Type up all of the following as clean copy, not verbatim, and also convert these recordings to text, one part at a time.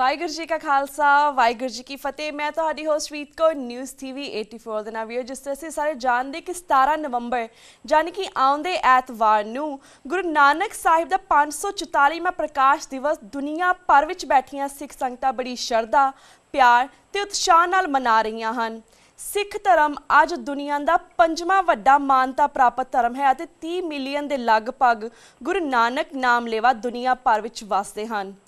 ਵਾਹਿਗੁਰੂ ਜੀ ਕਾ ਖਾਲਸਾ ਵਾਹਿਗੁਰੂ ਜੀ ਕੀ ਫਤਿਹ। मैं ਤੁਹਾਡੀ ਹੋਸਟ ਰੀਤ ਕੌਰ ਨਿਊਜ਼ TV 84 ਦੇ ਨਾਲ ਵੀਡੀਓ ਜਿਸ ਤੇ ਅਸੀਂ ਸਾਰੇ ਜਾਣਦੇ ਕਿ 17 ਨਵੰਬਰ ਯਾਨੀ ਕਿ ਆਉਂਦੇ ਐਤਵਾਰ ਨੂੰ ਗੁਰੂ ਨਾਨਕ ਸਾਹਿਬ ਦਾ 544ਵਾਂ ਪ੍ਰਕਾਸ਼ ਦਿਵਸ ਦੁਨੀਆ ਭਰ ਵਿੱਚ ਬੈਠੀਆਂ ਸਿੱਖ ਸੰਗਤਾਂ ਬੜੀ ਸ਼ਰਧਾ ਪਿਆਰ ਤੇ ਉਤਸ਼ਾਹ ਨਾਲ ਮਨਾ ਰਹੀਆਂ ਹਨ। ਸਿੱਖ ਧਰਮ ਅੱਜ ਦੁਨੀਆ ਦਾ 5ਵਾਂ ਵੱਡਾ ਮਾਨਤਾ ਪ੍ਰਾਪਤ ਧਰਮ ਹੈ ਅਤੇ 30 ਮਿਲੀਅਨ ਦੇ ਲਗਭਗ ਗੁਰੂ ਨਾਨਕ ਨਾਮ ਲੇਵਾ ਦੁਨੀਆ ਭਰ ਵਿੱਚ ਵਸਦੇ ਹਨ।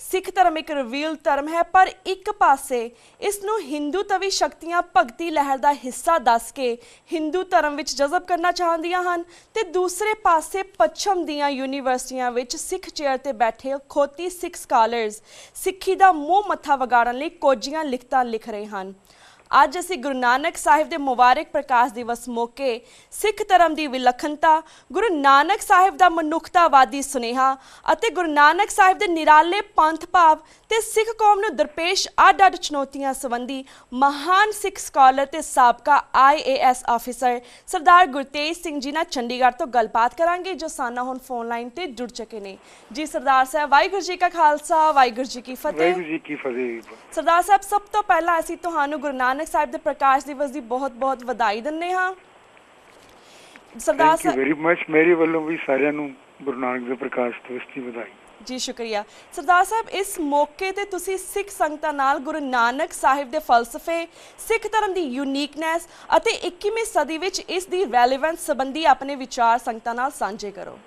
ਸਿੱਖ ਧਰਮ ਇੱਕ ਰਿਵੀਲ ਧਰਮ ਹੈ, ਪਰ ਇੱਕ ਪਾਸੇ ਇਸ ਨੂੰ ਹਿੰਦੂ ਤਵੀ ਸ਼ਕਤੀਆਂ ਭਗਤੀ ਲਹਿਰ ਦਾ ਹਿੱਸਾ ਦੱਸ ਕੇ ਹਿੰਦੂ ਧਰਮ ਵਿੱਚ ਜਜ਼ਬ ਕਰਨਾ ਚਾਹੁੰਦੀਆਂ ਹਨ ਤੇ ਦੂਸਰੇ ਪਾਸੇ ਪੱਛਮ ਦੀਆਂ ਯੂਨੀਵਰਸਿਟੀਆਂ ਵਿੱਚ ਸਿੱਖ ਚੇਅਰ ਤੇ ਬੈਠੇ ਖੋਤੀ ਸਿੱਖ ਸਕਾਲਰਸ ਸਿੱਖੀ ਦਾ ਮੂੰਹ ਮੱਥਾ ਵਿਗਾੜਨ ਲਈ ਕੋਝੀਆਂ ਲਿਖਤਾਂ ਲਿਖ ਰਹੇ ਹਨ। ਅੱਜ ਅਸੀਂ ਗੁਰੂ ਨਾਨਕ ਸਾਹਿਬ ਦੇ ਮੁਬਾਰਕ ਪ੍ਰਕਾਸ਼ ਦਿਵਸ ਮੌਕੇ ਸਿੱਖ ਧਰਮ ਦੀ ਵਿਲੱਖਣਤਾ, ਗੁਰੂ ਨਾਨਕ ਸਾਹਿਬ ਦਾ ਮਨੁੱਖਤਾਵਾਦੀ ਸੁਨੇਹਾ ਅਤੇ ਗੁਰੂ ਨਾਨਕ ਸਾਹਿਬ ਦੇ ਨਿਰਾਲੇ ਪੰਥ ਭਾਵ ਤੇ ਸਿੱਖ ਕੌਮ ਨੂੰ ਦਰਪੇਸ਼ ਅੱਡ-ਅੱਡ ਚੁਣੌਤੀਆਂ ਸੰਬੰਧੀ ਮਹਾਨ ਸਿੱਖ ਸਕਾਲਰ ਤੇ ਸਾਬਕਾ IAS ਆਫੀਸਰ ਸਰਦਾਰ ਗੁਰਤੇਜ ਸਿੰਘ ਜੀ ਨਾਲ ਚੰਡੀਗੜ੍ਹ ਤੋਂ ਗੱਲਬਾਤ ਕਰਾਂਗੇ ਜੋ ਸਾਨਾ ਹੁਣ ਫੋਨ ਲਾਈਨ ਤੇ ਜੁੜ ਚੁੱਕੇ ਨੇ। ਜੀ ਸਰਦਾਰ ਸਾਹਿਬ, ਵਾਹਿਗੁਰੂ ਜੀ ਕਾ ਖਾਲਸਾ ਵਾਹਿਗੁਰੂ ਜੀ ਕੀ ਫਤਿਹ। ਵਾਹਿਗੁਰੂ ਜੀ ਕੀ ਫਤਿਹ। ਸਰਦਾਰ ਸਾਹਿਬ, ਸਭ ਤੋਂ ਪਹਿਲਾਂ ਅਸੀਂ ਤੁਹਾਨੂੰ ਗੁਰੂ ਨਾਨਕ ਸਾਹਿਬ ਦੇ ਪ੍ਰਕਾਸ਼ ਦਿਵਸ ਦੀ ਬਹੁਤ-ਬਹੁਤ ਵਧਾਈ ਦਿੰਦੇ ਹਾਂ। ਸਰਦਾਰ ਸਾਹਿਬ, ਵੈਰੀ ਮਚ ਮੇਰੇ ਵੱਲੋਂ ਵੀ ਸਾਰਿਆਂ ਨੂੰ ਗੁਰੂ ਨਾਨਕ ਦੇ ਪ੍ਰਕਾਸ਼ ਦਿਵਸ ਦੀ ਵਧਾਈ। ਜੀ ਸ਼ੁਕਰੀਆ। ਸਰਦਾਰ ਸਾਹਿਬ, ਇਸ ਮੌਕੇ ਤੇ ਤੁਸੀਂ ਸਿੱਖ ਸੰਗਤਾਂ ਨਾਲ ਗੁਰੂ ਨਾਨਕ ਸਾਹਿਬ ਦੇ ਫਲਸਫੇ, ਸਿੱਖ ਧਰਮ ਦੀ ਯੂਨੀਕਨੈਸ ਅਤੇ 21ਵੀਂ ਸਦੀ ਵਿੱਚ ਇਸ ਦੀ ਰੈਲੇਵੈਂਸ ਸੰਬੰਧੀ ਆਪਣੇ ਵਿਚਾਰ ਸੰਗਤਾਂ ਨਾਲ ਸਾਂਝੇ ਕਰੋ।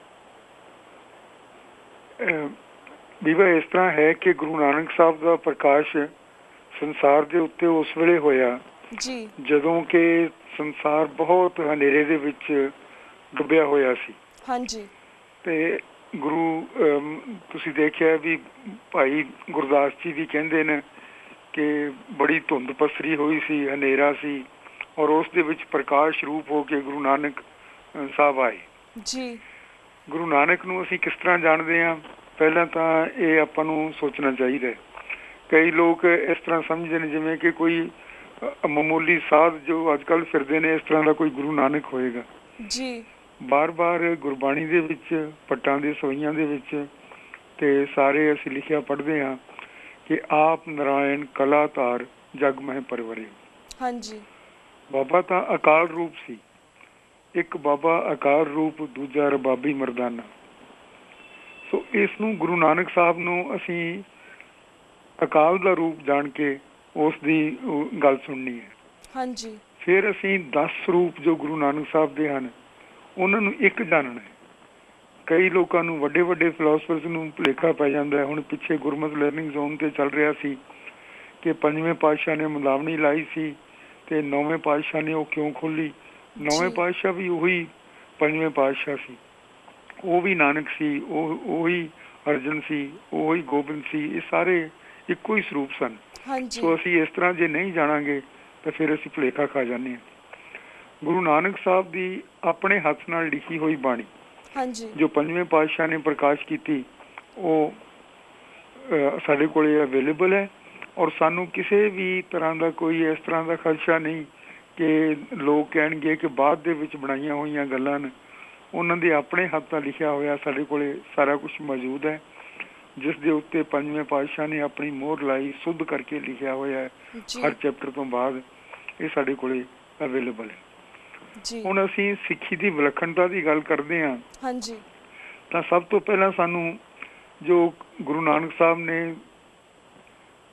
ਬੀਬਾ, ਇਸ ਤਰ੍ਹਾਂ ਹੈ ਕਿ ਗੁਰੂ ਨਾਨਕ ਸਾਹਿਬ ਦਾ ਪ੍ਰਕਾਸ਼ ਸੰਸਾਰ ਦੇ ਉੱਤੇ ਉਸ ਵੇਲੇ ਹੋਇਆ ਜੀ ਜਦੋਂ ਕਿ ਸੰਸਾਰ ਬਹੁਤ ਹਨੇਰੇ ਦੇ ਵਿੱਚ ਡੁੱਬਿਆ ਹੋਇਆ ਸੀ। ਹਾਂਜੀ। ਤੇ ਗੁਰੂ ਤੁਸੀਂ ਦੇਖਿਆ ਵੀ ਭਾਈ ਗੁਰਦਾਸ ਜੀ ਵੀ ਕਹਿੰਦੇ ਨੇ ਕਿ ਬੜੀ ਧੁੰਦ ਪਸਰੀ ਹੋਈ ਸੀ, ਹਨੇਰਾ ਸੀ, ਔਰ ਉਸ ਦੇ ਵਿੱਚ ਪ੍ਰਕਾਸ਼ ਰੂਪ ਹੋ ਕੇ ਗੁਰੂ ਨਾਨਕ ਸਾਹਿਬ ਆਏ। ਜੀ ਗੁਰੂ ਨਾਨਕ ਨੂੰ ਅਸੀਂ ਕਿਸ ਤਰ੍ਹਾਂ ਜਾਣਦੇ ਹਾਂ? ਪਹਿਲਾਂ ਤਾਂ ਇਹ ਆਪਾਂ ਨੂੰ ਸੋਚਣਾ ਚਾਹੀਦਾ ਹੈ। ਕਈ ਲੋਕ ਇਸ ਤਰ੍ਹਾਂ ਸਮਝਦੇ ਨੇ ਜਿਵੇਂ ਕਿ ਕੋਈ ਮਾਮੂਲੀ ਸਾਧ ਜੋ ਅੱਜ ਕੱਲ੍ਹ ਫਿਰਦੇ ਨੇ ਇਸ ਤਰ੍ਹਾਂ ਦਾ ਕੋਈ ਗੁਰੂ ਨਾਨਕ ਹੋਏਗਾ। ਜੀ ਬਾਰ-ਬਾਰ ਗੁਰਬਾਣੀ ਦੇ ਵਿੱਚ, ਪੱਟਾਂ ਦੇ ਸਵਈਆਂ ਦੇ ਵਿੱਚ ਤੇ ਸਾਰੇ ਅਸੀਂ ਲਿਖਿਆ ਪੜ੍ਹਦੇ ਹਾਂ ਕਿ ਆਪ ਨਾਰਾਇਣ ਕਲਾ ਧਾਰ ਜਗ ਮਹਿ ਪਰਵਰੇ। ਹਾਂਜੀ। ਬਾਬਾ ਤਾਂ ਅਕਾਲ ਰੂਪ ਸੀ, ਇੱਕ ਬਾਬਾ ਅਕਾਲ ਰੂਪ, ਦੂਜਾ ਰਬਾਬੀ ਮਰਦਾਨਾ। ਸੋ ਇਸ ਨੂੰ ਗੁਰੂ ਨਾਨਕ ਸਾਹਿਬ ਨੂੰ ਅਸੀਂ ਅਕਾਲ ਦਾ ਰੂਪ ਜਾਣ ਕੇ ਉਸ ਦੀ ਗੱਲ ਸੁਣਨੀ ਹੈ। ਹਾਂਜੀ। ਫਿਰ ਅਸੀਂ 10 ਰੂਪ ਜੋ ਗੁਰੂ ਨਾਨਕ ਸਾਹਿਬ ਦੇ ਹਨ ਉਹਨਾਂ ਨੂੰ ਇੱਕ ਜਾਣਨਾ ਹੈ। ਕਈ ਲੋਕਾਂ ਨੂੰ, ਵੱਡੇ ਵੱਡੇ ਫਿਲਾਸਫਰਸ ਨੂੰ ਭੁਲੇਖਾ ਪੈ ਜਾਂਦਾ ਹੈ। ਹੁਣ ਪਿੱਛੇ ਗੁਰਮਤਿ ਲਰਨਿੰਗ ਜ਼ੋਨ ਤੇ ਚੱਲ ਰਿਹਾ ਸੀ ਕਿ 5ਵੇਂ ਪਾਤਸ਼ਾਹ ਨੇ ਮੁਲਾਵਣੀ ਲਾਈ ਸੀ ਤੇ 9ਵੇਂ ਪਾਤਸ਼ਾਹ ਨੇ ਉਹ ਕਿਉਂ ਖੋਲੀ। 9ਵੇਂ ਪਾਤਸ਼ਾਹ ਵੀ ਉਹੀ 5ਵੇਂ ਪਾਤਸ਼ਾਹ ਸੀ, ਉਹ ਵੀ ਨਾਨਕ ਸੀ, ਉਹੀ ਅਰਜਨ ਸੀ, ਉਹੀ ਗੋਬਿੰਦ ਸੀ, ਇਹ ਸਾਰੇ ਇੱਕੋ ਹੀ ਸਰੂਪ ਸਨ। ਸੋ ਅਸੀਂ ਇਸ ਤਰ੍ਹਾਂ ਜੇ ਨਹੀਂ ਜਾਣਾਂਗੇ ਤਾਂ ਫਿਰ ਅਸੀਂ ਭੁਲੇਖਾ ਖਾ ਜਾਂਦੇ ਹਾਂ। ਗੁਰੂ ਨਾਨਕ ਸਾਹਿਬ ਦੀ ਆਪਣੇ ਹੱਥ ਨਾਲ ਲਿਖੀ ਹੋਈ ਬਾਣੀ ਜੋ 5ਵੇਂ ਪਾਤਸ਼ਾਹ ਨੇ ਪ੍ਰਕਾਸ਼ ਕੀਤੀ ਉਹ ਸਾਡੇ ਕੋਲ ਅਵੇਲੇਬਲ ਹੈ, ਔਰ ਸਾਨੂੰ ਕਿਸੇ ਵੀ ਤਰ੍ਹਾਂ ਦਾ ਕੋਈ ਇਸ ਤਰ੍ਹਾਂ ਦਾ ਖਦਸ਼ਾ ਨਹੀਂ ਕਿ ਲੋਕ ਕਹਿਣਗੇ ਕਿ ਬਾਅਦ ਦੇ ਵਿੱਚ ਬਣਾਈਆਂ ਹੋਈਆਂ ਗੱਲਾਂ ਨੇ। ਉਹਨਾਂ ਦੇ ਆਪਣੇ ਹੱਥ ਨਾਲ ਲਿਖਿਆ ਹੋਇਆ ਸਾਡੇ ਕੋਲ ਸਾਰਾ ਕੁਝ ਮੌਜੂਦ ਹੈ, ਜਿਸ ਦੇ ਉੱਤੇ 5ਵੇਂ ਪਾਤਸ਼ਾਹ ਨੇ ਆਪਣੀ ਮੋਹਰ ਲਾਈ, ਸੁੱਧ ਕਰਕੇ ਲਿਖਿਆ ਹੋਇਆ ਹੈ ਹਰ ਚੈਪਟਰ ਤੋਂ ਬਾਅਦ। ਇਹ ਸਾਡੇ ਕੋਲ ਅਵੇਲੇਬਲ ਹੈ। ਹੁਣ ਅਸੀਂ ਸਿੱਖੀ ਦੀ ਵਿਲੱਖਣਤਾ ਦੀ ਗੱਲ ਕਰਦੇ ਹਾਂ ਤਾਂ ਸਭ ਤੋਂ ਪਹਿਲਾਂ ਸਾਨੂੰ ਜੋ ਗੁਰੂ ਨਾਨਕ ਸਾਹਿਬ ਨੇ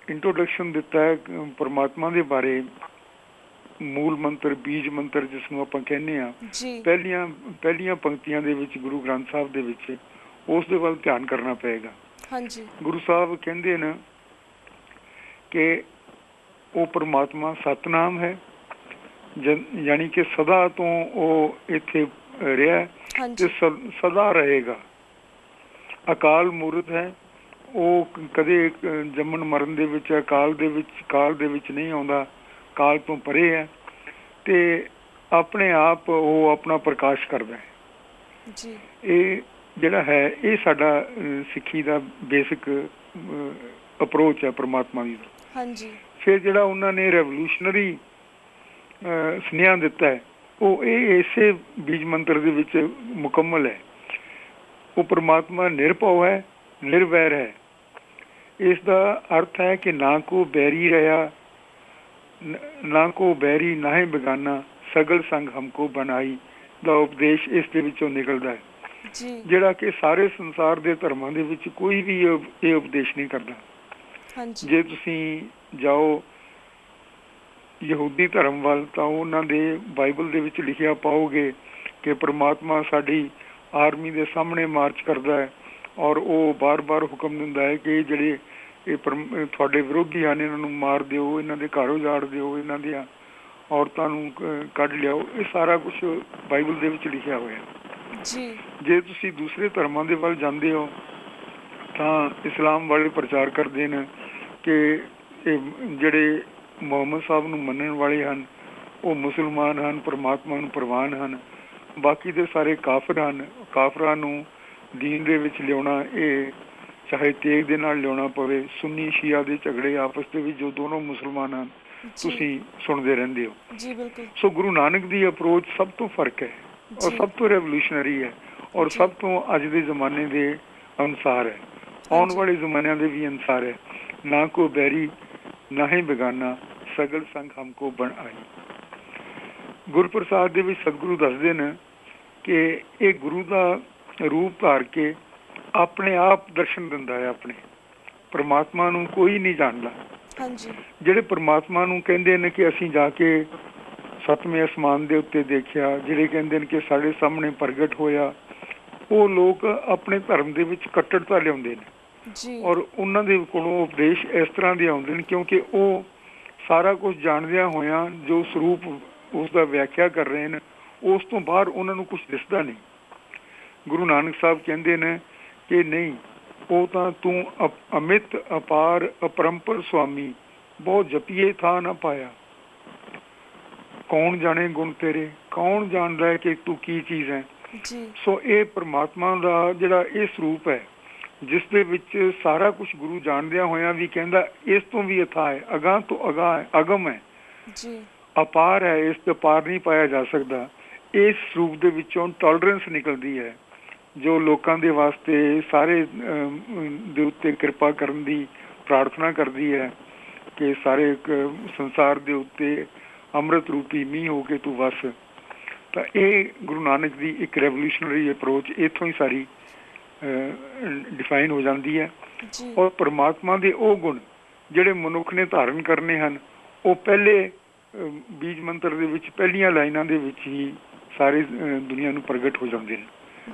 ਇੰਟਰੋਡਕਸ਼ਨ ਦਿੱਤਾ ਹੈ ਪਰਮਾਤਮਾ ਦੇ ਬਾਰੇ, ਮੂਲ ਮੰਤਰ, ਬੀਜ ਮੰਤਰ ਜਿਸ ਨੂੰ ਆਪਾਂ ਕਹਿੰਦੇ ਹਾਂ, ਪਹਿਲੀਆਂ ਪੰਕਤੀਆਂ ਦੇ ਵਿੱਚ ਗੁਰੂ ਗ੍ਰੰਥ ਸਾਹਿਬ ਦੇ ਵਿੱਚ, ਉਸ ਦੇ ਵੱਲ ਧਿਆਨ ਕਰਨਾ ਪਏਗਾ। ਗੁਰੂ ਸਾਹਿਬ ਕਹਿੰਦੇ ਨੇ ਕਿ ਉਹ ਪਰਮਾਤਮਾ ਸਤਿਨਾਮ ਹੈ, ਯਾਨੀ ਕਿ ਸਦਾ ਤੋਂ ਉਹ ਇੱਥੇ ਰਿਹਾ ਤੇ ਸਦਾ ਰਹੇਗਾ। ਅਕਾਲ ਮੂਰਤ ਹੈ, ਉਹ ਕਦੇ ਜੰਮਣ ਮਰਨ ਦੇ ਵਿੱਚ, ਕਾਲ ਦੇ ਵਿੱਚ ਨਹੀਂ ਆਉਂਦਾ, ਕਾਲ ਤੋਂ ਪਰੇ ਹੈ ਤੇ ਆਪਣੇ ਆਪ ਉਹ ਆਪਣਾ ਪ੍ਰਕਾਸ਼ ਕਰਦਾ ਹੈ। ਇਹ ਜਿਹੜਾ ਹੈ ਇਹ ਸਾਡਾ ਸਿੱਖੀ ਦਾ ਬੇਸਿਕ ਅਪਰੋਚ ਹੈ ਪਰਮਾਤਮਾ ਦੀ। ਫਿਰ ਜਿਹੜਾ ਉਹਨਾਂ ਨੇ ਰੈਵੋਲੂਸ਼ਨਰੀ ਸੁਨੇਹਾ ਦਿੱਤਾ ਹੈ ਉਹ ਇਹ ਇਸੇ ਬੀਜ ਮੰਤਰ ਦੇ ਵਿੱਚ ਮੁਕੰਮਲ ਹੈ। ਉਹ ਪਰਮਾਤਮਾ ਨਿਰਭਉ ਹੈ, ਨਿਰਵੈਰ ਹੈ, ਇਸ ਦਾ ਅਰਥ ਹੈ ਕਿ ਨਾ ਕੋ ਬੈਰੀ ਰਿਹਾ, ਨਾ ਕੋ ਬੈਰੀ ਨਾ ਹੀ ਬੇਗਾਨਾ, ਸਗਲ ਸੰਗ ਹਮਕੋ ਬਣਾਈ ਦਾ ਉਪਦੇਸ਼ ਇਸ ਦੇ ਵਿੱਚੋਂ ਨਿਕਲਦਾ ਹੈ, ਜਿਹੜਾ ਕਿ ਸਾਰੇ ਸੰਸਾਰ ਦੇ ਧਰਮਾਂ ਦੇ ਵਿੱਚ ਕੋਈ ਵੀ ਇਹ ਉਪਦੇਸ਼ ਨਹੀਂ ਕਰਦਾ। ਜੇ ਤੁਸੀਂ ਜਾਓ ਯਹੂਦੀ ਧਰਮ ਵੱਲ ਤਾਂ ਉਹਨਾਂ ਦੇ ਬਾਈਬਲ ਦੇ ਵਿੱਚ ਲਿਖਿਆ ਪਾਓਗੇ ਕਿ ਪ੍ਰਮਾਤਮਾ ਸਾਡੀ ਆਰਮੀ ਦੇ ਸਾਹਮਣੇ ਮਾਰਚ ਕਰਦਾ ਹੈ ਔਰ ਉਹ ਬਾਰ-ਬਾਰ ਹੁਕਮ ਦਿੰਦਾ ਹੈ ਕਿ ਜਿਹੜੇ ਇਹ ਤੁਹਾਡੇ ਵਿਰੋਧੀ ਹਨ ਇਹਨਾਂ ਨੂੰ ਮਾਰ ਦਿਓ, ਇਹਨਾਂ ਦੇ ਘਰ ਉਜਾੜ ਦਿਓ, ਇਹਨਾਂ ਦੀਆਂ ਔਰਤਾਂ ਨੂੰ ਕੱਢ ਲਿਆਓ। ਇਹ ਸਾਰਾ ਕੁਝ ਬਾਈਬਲ ਦੇ ਵਿੱਚ ਲਿਖਿਆ ਹੋਇਆ। ਜੇ ਤੁਸੀਂ ਦੂਸਰੇ ਧਰਮਾਂ ਦੇ ਵੱਲ ਜਾਂਦੇ ਹੋ ਤਾਂ ਇਸਲਾਮ ਵਾਲੇ ਪ੍ਰਚਾਰ ਕਰਦੇ ਨੇ ਕਿ ਇਹ ਜਿਹੜੇ ਮੁਹੰਮਦ ਸਾਹਿਬ ਨੂੰ ਮੰਨਣ ਵਾਲੇ ਹਨ ਉਹ ਮੁਸਲਮਾਨ ਹਨ, ਪਰਮਾਤਮਾ ਨੂੰ ਪ੍ਰਵਾਨ ਹਨ, ਬਾਕੀ ਦੇ ਸਾਰੇ ਕਾਫਰ ਹਨ। ਕਾਫਰਾਂ ਨੂੰ ਦੀਨ ਦੇ ਵਿੱਚ ਲਿਆਉਣਾ, ਇਹ ਚਾਹੇ ਤੇਗ ਦੇ ਨਾਲ ਲਿਆਉਣਾ ਪਵੇ, ਸੁੰਨੀ ਸ਼ੀਆ ਦੇ ਝਗੜੇ ਆਪਸ ਦੇ ਵਿੱਚ ਜੋ ਦੋਨੋਂ ਮੁਸਲਮਾਨ ਹਨ ਤੁਸੀਂ ਸੁਣਦੇ ਰਹਿੰਦੇ ਹੋ। ਸੋ ਗੁਰੂ ਨਾਨਕ ਦੀ ਅਪਰੋਚ ਸਭ ਤੋਂ ਫਰਕ ਹੈ ਔਰ ਸਭ ਤੋਂ ਰੈਵੋਲੂਸ਼ਨਰੀ ਹੈ ਔਰ ਸਭ ਤੋਂ ਅੱਜ ਦੇ ਜ਼ਮਾਨੇ ਦੇ ਅਨੁਸਾਰ ਹੈ, ਆਉਣ ਵਾਲੇ ਜ਼ਮਾਨਿਆਂ ਦੇ ਵੀ ਅਨੁਸਾਰ ਹੈ। ਨਾ ਕੋ ਬੈਰੀ ਨਾ ਹੀ ਬੇਗਾਨਾ, ਸਗਲ ਸੰਗ ਹਮਕੋ ਬਣ ਆਈ। ਗੁਰਪ੍ਰਸਾਦ ਦੇ ਵਿੱਚ ਸਤਿਗੁਰੂ ਦੱਸਦੇ ਨੇ ਕਿ ਇਹ ਗੁਰੂ ਦਾ ਰੂਪ ਧਾਰ ਕੇ ਆਪਣੇ ਆਪ ਦਰਸ਼ਨ ਦਿੰਦਾ ਹੈ। ਆਪਣੇ ਪਰਮਾਤਮਾ ਨੂੰ ਕੋਈ ਨਹੀਂ ਜਾਣਦਾ। ਜਿਹੜੇ ਪਰਮਾਤਮਾ ਨੂੰ ਕਹਿੰਦੇ ਨੇ ਕਿ ਅਸੀਂ ਜਾ ਕੇ ਸੱਤਵੇਂ ਅਸਮਾਨ ਦੇ ਉੱਤੇ ਦੇਖਿਆ, ਜਿਹੜੇ ਕਹਿੰਦੇ ਨੇ ਕਿ ਸਾਡੇ ਸਾਹਮਣੇ ਪ੍ਰਗਟ ਹੋਇਆ, ਉਹ ਲੋਕ ਆਪਣੇ ਧਰਮ ਦੇ ਵਿੱਚ ਕੱਟੜਤਾ ਲਿਆਉਂਦੇ ਨੇ ਔਰ ਉਹਨਾਂ ਦੇ ਕੋਲੋਂ ਉਪਦੇਸ਼ ਇਸ ਤਰ੍ਹਾਂ ਦੇ ਆਉਂਦੇ ਨੇ ਕਿਉਂਕਿ ਉਹ ਸਾਰਾ ਕੁਝ ਜਾਣਦਿਆਂ ਹੋਇਆਂ ਜੋ ਸਰੂਪ ਉਸ ਦਾ ਵਿਆਖਿਆ ਕਰ ਰਹੇ ਨੇ ਉਸ ਤੋਂ ਬਾਹਰ ਉਹਨਾਂ ਨੂੰ ਕੁਝ ਦਿਸਦਾ ਨਹੀਂ। ਗੁਰੂ ਨਾਨਕ ਸਾਹਿਬ ਕਹਿੰਦੇ ਨੇ ਕਿ ਨਹੀਂ, ਉਹ ਤਾਂ ਤੂੰ ਅਮਿਤ ਅਪਾਰ ਅਪਰੰਪਰ ਸੁਆਮੀ, ਬਹੁਤ ਜਪੀਏ ਥਾ ਨਾ ਪਾਇਆ। ਕੌਣ ਜਾਣੇ ਗੁਣ ਤੇਰੇ, ਕੌਣ ਜਾਣਦਾ ਹੈ ਕਿ ਤੂੰ ਕੀ ਚੀਜ਼ ਹੈ। ਸੋ ਇਹ ਪਰਮਾਤਮਾ ਦਾ ਜਿਹੜਾ ਇਹ ਸਰੂਪ ਹੈ ਜਿਸ ਦੇ ਵਿੱਚ ਸਾਰਾ ਕੁਝ ਗੁਰੂ ਜਾਣਦਿਆਂ ਹੋਇਆਂ ਵੀ ਕਹਿੰਦਾ ਇਸ ਤੋਂ ਵੀ ਅਥਾਹ ਹੈ, ਅਗਾਂਹ ਤੋਂ ਅਗਾਂਹ ਹੈ, ਅਗਮ ਹੈ, ਅਪਾਰ ਹੈ, ਇਸ ਤੋਂ ਪਾਰ ਨਹੀਂ ਪਾਇਆ ਜਾ ਸਕਦਾ। ਇਸ ਸਰੂਪ ਦੇ ਵਿੱਚੋਂ ਟੋਲਰੈਂਸ ਨਿਕਲਦੀ ਹੈ ਜੋ ਲੋਕਾਂ ਦੇ ਵਾਸਤੇ ਸਾਰੇ ਦੇ ਉੱਤੇ ਕਿਰਪਾ ਕਰਨ ਦੀ ਪ੍ਰਾਰਥਨਾ ਕਰਦੀ ਹੈ ਕਿ ਸਾਰੇ ਸੰਸਾਰ ਦੇ ਉੱਤੇ ਅੰਮ੍ਰਿਤ ਰੂਪੀ ਮੀਂਹ ਹੋ ਕੇ ਤੂੰ ਵਸ। ਤਾਂ ਇਹ ਗੁਰੂ ਨਾਨਕ ਦੀ ਇੱਕ ਰੈਵੋਲੂਸ਼ਨਰੀ ਅਪਰੋਚ ਇੱਥੋਂ ਹੀ ਸਾਰੀ ਡਿਫਾਈਨ ਹੋ ਜਾਂਦੀ ਹੈ। ਔਰ ਪਰਮਾਤਮਾ ਦੇ ਉਹ ਗੁਣ ਜਿਹੜੇ ਮਨੁੱਖ ਨੇ ਧਾਰਨ ਕਰਨੇ ਹਨ ਉਹ ਪਹਿਲੇ ਬੀਜ ਮੰਤਰ ਦੇ ਵਿੱਚ ਪਹਿਲੀਆਂ ਲਾਈਨਾਂ ਦੇ ਵਿੱਚ ਹੀ ਸਾਰੀ ਦੁਨੀਆ ਨੂੰ ਪ੍ਰਗਟ ਹੋ ਜਾਂਦੇ ਨੇ।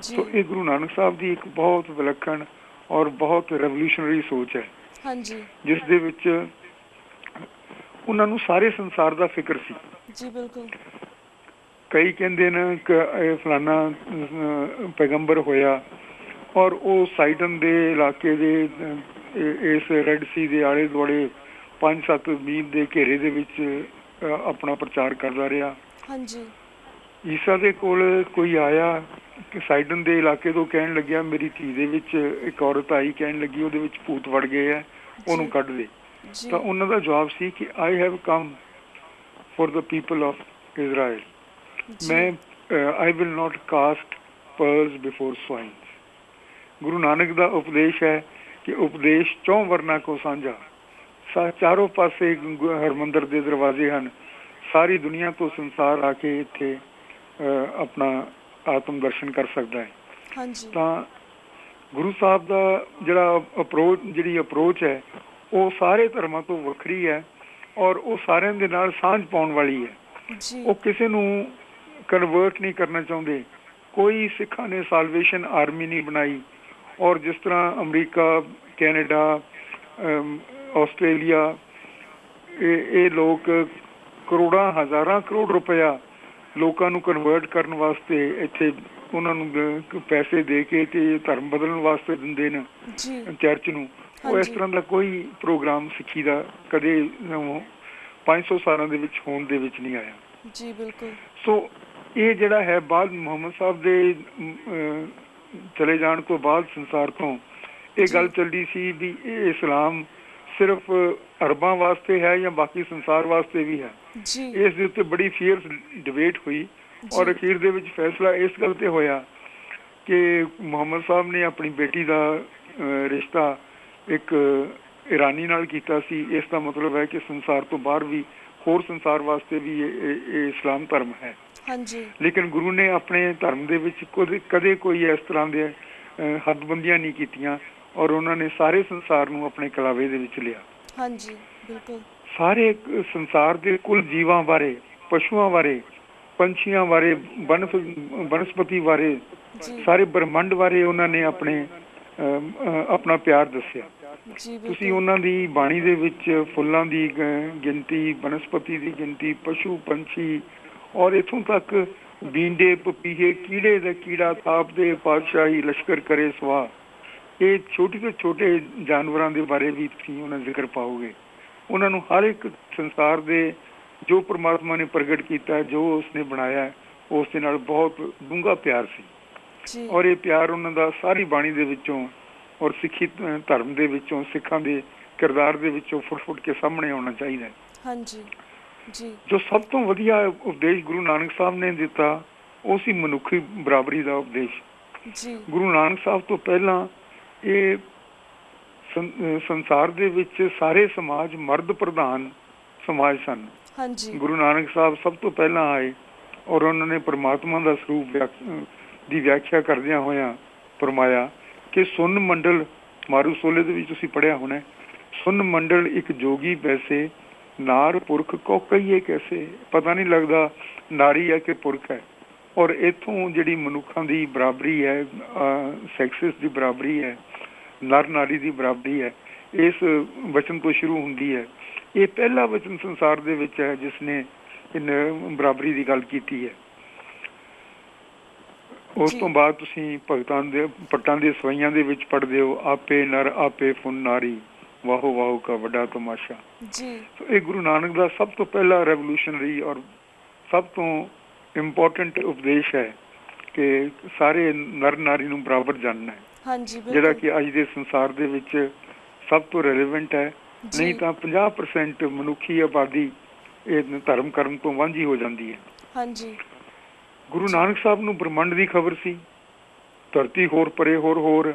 ਸੋ ਇਹ ਗੁਰੂ ਨਾਨਕ ਸਾਹਿਬ ਦੀ ਇੱਕ ਬਹੁਤ ਵਿਲੱਖਣ ਔਰ ਬਹੁਤ ਰੈਵੋਲੂਸ਼ਨਰੀ ਸੋਚ ਹੈ ਜਿਸ ਦੇ ਵਿੱਚ ਉਹਨਾਂ ਨੂੰ ਸਾਰੇ ਸੰਸਾਰ ਦਾ ਫਿਕਰ ਸੀ। ਕਈ ਕਹਿੰਦੇ ਨੇ ਕਿ ਇਹ ਫਲਾਨਾ ਪੈਗੰਬਰ ਹੋਇਆ ਔਰ ਉਹ ਸਾਈਡਨ ਦੇ ਇਲਾਕੇ ਦੇ ਇਸ ਰੈੱਡ ਸੀ ਦੇ ਆਲੇ ਦੁਆਲੇ 5-7 ਮੀਲ ਦੇ ਘੇਰੇ ਦੇ ਵਿੱਚ ਆਪਣਾ ਪ੍ਰਚਾਰ ਕਰਦਾ ਰਿਹਾ। ਈਸਾ ਦੇ ਕੋਲ ਕੋਈ ਆਇਆ ਕਿ ਸਾਈਡਨ ਦੇ ਇਲਾਕੇ ਤੋਂ ਕਹਿਣ ਲੱਗਿਆ ਮੇਰੀ ਧੀ ਦੇ ਵਿੱਚ ਇੱਕ ਔਰਤ ਆਈ, ਕਹਿਣ ਲੱਗੀ ਉਹਦੇ ਵਿੱਚ ਭੂਤ ਵੜ ਗਏ ਹੈ, ਉਹਨੂੰ ਕੱਢ ਦੇ। ਤਾਂ ਉਹਨਾਂ ਦਾ ਜਵਾਬ ਸੀ ਕਿ I have come for the people of Israel, ਮੈਂ I will not cast pearls before swines. Guru Nanak ਦਾ ਉਪਦੇਸ਼ ਹੈ ਕਿ ਉਪਦੇਸ਼ 4 ਵਰਨਾ ਕੋ ਸਾਂਝਾ। ਚਾਰੋਂ ਪਾਸੇ ਹਰਮੰਦਰ ਦੇ ਦਰਵਾਜ਼ੇ ਹਨ, ਸਾਰੀ ਦੁਨੀਆ ਤੋਂ ਸੰਸਾਰ ਆ ਕੇ ਇੱਥੇ ਆਪਣਾ ਆਤਮ ਦਰਸ਼ਨ ਕਰ ਸਕਦਾ ਹੈ। ਤਾਂ ਗੁਰੂ ਸਾਹਿਬ ਦਾ ਜਿਹੜਾ ਜਿਹੜੀ ਅਪਰੋਚ ਹੈ ਉਹ ਸਾਰੇ ਧਰਮਾਂ ਤੋਂ ਵੱਖਰੀ ਹੈ ਔਰ ਉਹ ਸਾਰਿਆਂ ਦੇ ਨਾਲ ਸਾਂਝ ਪਾਉਣ ਵਾਲੀ ਹੈ। ਉਹ ਕਿਸੇ ਨੂੰ ਕਨਵਰਟ ਨਹੀਂ ਕਰਨਾ ਚਾਹੁੰਦੇ। ਕੋਈ ਸਿੱਖਾਂ ਨੇ ਸਾਲਵੇਸ਼ਨ ਆਰਮੀ ਨਹੀਂ ਬਣਾਈ ਔਰ ਜਿਸ ਤਰ੍ਹਾਂ ਅਮਰੀਕਾ, ਕੈਨੇਡਾ, ਆਸਟ੍ਰੇਲੀਆ ਇਹ ਲੋਕ ਕਰੋੜਾਂ ਹਜ਼ਾਰਾਂ ਕਰੋੜ ਰੁਪਇਆ ਲੋਕਾਂ ਨੂੰ ਕਨਵਰਟ ਕਰਨ ਵਾਸਤੇ ਇੱਥੇ ਉਹਨਾਂ ਨੂੰ ਪੈਸੇ ਦੇ ਕੇ ਤੇ ਧਰਮ ਬਦਲਣ ਵਾਸਤੇ ਦਿੰਦੇ ਨੇ ਚਰਚ ਨੂੰ। ਉਹ ਇਸ ਤਰ੍ਹਾਂ ਦਾ ਕੋਈ ਪ੍ਰੋਗਰਾਮ ਸਿੱਖੀ ਦਾ ਕਦੇ 500 ਸਾਲਾਂ ਦੇ ਵਿੱਚ ਹੋਣ ਦੇ ਵਿੱਚ ਨਹੀਂ ਆਇਆ। ਸੋ ਇਹ ਜਿਹੜਾ ਹੈ ਬਾਅਦ ਮੁਹੰਮਦ ਸਾਹਿਬ ਦੇ ਚਲੇ ਜਾਣ ਤੋਂ ਬਾਅਦ ਸੰਸਾਰ ਤੋਂ ਇਹ ਗੱਲ ਚੱਲਦੀ ਸੀ ਵੀ ਇਹ ਇਸਲਾਮ ਸਿਰਫ ਅਰਬਾਂ ਵਾਸਤੇ ਹੈ ਜਾਂ ਬਾਕੀ ਸੰਸਾਰ ਵਾਸਤੇ ਵੀ ਹੈ। ਇਸ ਦੇ ਉੱਤੇ ਬੜੀ ਫੀਅਰਸ ਡਿਬੇਟ ਹੋਈ ਔਰ ਅਖੀਰ ਦੇ ਵਿੱਚ ਫੈਸਲਾ ਇਸ ਗੱਲ ਤੇ ਹੋਇਆ ਕਿ ਮੁਹੰਮਦ ਸਾਹਿਬ ਨੇ ਆਪਣੀ ਬੇਟੀ ਦਾ ਰਿਸ਼ਤਾ ਇੱਕ ਈਰਾਨੀ ਨਾਲ ਕੀਤਾ ਸੀ, ਇਸ ਦਾ ਮਤਲਬ ਹੈ ਕਿ ਸੰਸਾਰ ਤੋਂ ਬਾਹਰ ਵੀ ਹੋਰ ਸੰਸਾਰ ਵਾਸਤੇ ਵੀ ਇਹ ਇਸਲਾਮ ਧਰਮ ਹੈ। ਹਾਂਜੀ। ਲੇਕਿਨ ਗੁਰੂ ਨੇ ਆਪਣੇ ਧਰਮ ਦੇ ਵਿੱਚ ਕਦੇ ਕੋਈ ਇਸ ਤਰ੍ਹਾਂ ਦੇ ਹੱਦਬੰਦੀਆਂ ਨਹੀਂ ਕੀਤੀਆਂ ਔਰ ਉਹਨਾਂ ਨੇ ਸਾਰੇ ਸੰਸਾਰ ਨੂੰ ਆਪਣੇ ਕਲਾਵੇ ਦੇ ਵਿੱਚ ਲਿਆ। ਹਾਂਜੀ, ਬਿਲਕੁਲ। ਸਾਰੇ ਸੰਸਾਰ ਦੇ ਕੁੱਲ ਜੀਵਾਂ ਬਾਰੇ, ਪਸ਼ੂਆਂ ਬਾਰੇ, ਪੰਛੀਆਂ ਬਾਰੇ, ਬਨਸਪਤੀ ਬਾਰੇ, ਸਾਰੇ ਬ੍ਰਹਮੰਡ ਬਾਰੇ ਉਹਨਾਂ ਨੇ ਆਪਣਾ ਪਿਆਰ ਦੱਸਿਆ। ਤੁਸੀਂ ਉਹਨਾਂ ਦੀ ਬਾਣੀ ਦੇ ਵਿੱਚ ਫੁੱਲਾਂ ਦੀ ਗਿਣਤੀ, ਬਨਸਪਤੀ ਦੀ ਗਿਣਤੀ, ਪਸ਼ੂ ਪੰਛੀ ਔਰ ਇੱਥੋਂ ਤੱਕ ਬੀਂਡੇ, ਪਪੀਹੇ, ਕੀੜੇ ਦਾ ਕੀੜਾ, ਥਾਪ ਦੇ ਪਾਤਸ਼ਾਹੀ, ਲਸ਼ਕਰ ਕਰੇ ਸਵਾ, ਇਹ ਛੋਟੇ ਤੋਂ ਛੋਟੇ ਜਾਨਵਰਾਂ ਦੇ ਬਾਰੇ ਵੀ ਤੁਸੀਂ ਉਹਨਾਂ ਦਾ ਜ਼ਿਕਰ ਪਾਓਗੇ। ਉਹਨਾਂ ਨੂੰ ਹਰ ਇੱਕ ਸੰਸਾਰ ਦੇ ਜੋ ਪ੍ਰਮਾਤਮਾ ਨੇ ਪ੍ਰਗਟ ਕੀਤਾ, ਜੋ ਉਸਨੇ ਬਣਾਇਆ, ਉਸ ਦੇ ਨਾਲ ਬਹੁਤ ਡੂੰਘਾ ਪਿਆਰ ਸੀ। ਔਰ ਇਹ ਪਿਆਰ ਉਹਨਾਂ ਦਾ ਸਾਰੀ ਬਾਣੀ ਦੇ ਵਿੱਚੋਂ ਔਰ ਸਿੱਖੀ ਧਰਮ ਦੇ ਵਿੱਚੋਂ, ਸਿੱਖਾਂ ਦੇ ਕਿਰਦਾਰ ਦੇ ਵਿੱਚੋਂ ਫੁੱਟ ਕੇ ਸਾਹਮਣੇ ਆਉਣਾ ਚਾਹੀਦਾ ਹੈ। ਹਾਂਜੀ ਜੀ। ਜੋ ਸਭ ਤੋਂ ਵਧੀਆ ਉਪਦੇਸ਼ ਗੁਰੂ ਨਾਨਕ ਸਾਹਿਬ ਨੇ ਦਿੱਤਾ ਉਹ ਸੀ ਮਨੁੱਖੀ ਬਰਾਬਰੀ ਦਾ ਉਪਦੇਸ਼। ਜੀ। ਗੁਰੂ ਨਾਨਕ ਸਾਹਿਬ ਤੋਂ ਪਹਿਲਾਂ ਇਹ ਸੰਸਾਰ ਦੇ ਵਿੱਚ ਸਾਰੇ ਸਮਾਜ ਮਰਦ ਪ੍ਰਧਾਨ ਸਮਾਜ ਸਨ। ਹਾਂਜੀ। ਗੁਰੂ ਨਾਨਕ ਸਾਹਿਬ ਸਭ ਤੋਂ ਪਹਿਲਾਂ ਆਏ ਔਰ ਉਹਨਾਂ ਨੇ ਪ੍ਰਮਾਤਮਾ ਦਾ ਸਰੂਪ ਦੀ ਵਿਆਖਿਆ ਕਰਦਿਆਂ ਹੋਇਆਂ ਫਰਮਾਇਆ ਕਿ ਸੁਨ ਮੰਡਲ, ਮਾਰੂ ਸੋਲੇ ਦੇ ਵਿੱਚ ਤੁਸੀਂ ਪੜ੍ਹਿਆ ਹੋਣਾ, ਸੁਨ ਮੰਡਲ ਇੱਕ ਜੋਗੀ ਵੈਸੇ, ਨਾਰ ਪੁਰਖ ਕੋ ਕਹੀਏ ਕੈਸੇ। ਪਤਾ ਨਹੀਂ ਲੱਗਦਾ ਨਾਰੀ ਹੈ ਕਿ ਪੁਰਖ ਹੈ। ਔਰ ਇੱਥੋਂ ਜਿਹੜੀ ਮਨੁੱਖਾਂ ਦੀ ਬਰਾਬਰੀ ਹੈ, ਸੈਕਸਿਸ ਦੀ ਬਰਾਬਰੀ ਹੈ, ਨਰ ਨਾਰੀ ਦੀ ਬਰਾਬਰੀ ਹੈ, ਇਸ ਵਚਨ ਤੋਂ ਸ਼ੁਰੂ ਹੁੰਦੀ ਹੈ। ਇਹ ਪਹਿਲਾ ਵਚਨ ਸੰਸਾਰ ਦੇ ਵਿੱਚ ਹੈ ਜਿਸ ਨੇ ਬਰਾਬਰੀ ਦੀ ਗੱਲ ਕੀਤੀ ਹੈ। ਉਸ ਤੋਂ ਬਾਅਦ ਤੁਸੀਂ ਭਗਤਾਂ ਦੇ ਪੱਟਾਂ ਦੇ ਸਵਈਆਂ ਦੇ ਵਿੱਚ ਪੜ੍ਹਦੇ ਹੋ, ਆਪੇ ਨਰ ਆਪੇ ਫੁਨ ਨਾਰੀ, ਵਾਹੋ ਵਾਹੋ ਕਾ ਵੱਡਾ ਤਮਾਸ਼ਾ। ਇਹ ਗੁਰੂ ਨਾਨਕ ਦਾ ਸਭ ਤੋਂ ਪਹਿਲਾ ਰੈਵੋਲੂਸ਼ਨਰੀ ਔਰ ਸਭ ਤੋਂ ਇੰਪੋਰਟੈਂਟ ਉਪਦੇਸ਼ ਹੈ ਕਿ ਸਾਰੇ ਨਰ ਨਾਰੀ ਨੂੰ ਬਰਾਬਰ ਜਾਣਨਾ ਹੈ, ਜਿਹੜਾ ਕਿ ਅੱਜ ਦੇ ਸੰਸਾਰ ਦੇ ਵਿੱਚ ਸਭ ਤੋਂ ਰੈਲੇਵੈਂਟ ਹੈ। ਨਹੀਂ ਤਾਂ 50% ਮਨੁੱਖੀ ਆਬਾਦੀ ਇਹ ਧਰਮ ਕਰਮ ਤੋਂ ਵਾਂਝੀ ਹੋ ਜਾਂਦੀ ਹੈ। ਹਾਂਜੀ। ਗੁਰੂ ਨਾਨਕ ਸਾਹਿਬ ਨੂੰ ਬ੍ਰਹਮੰਡ ਦੀ ਖਬਰ ਸੀ, ਧਰਤੀ ਹੋਰ ਪਰੇ ਹੋਰ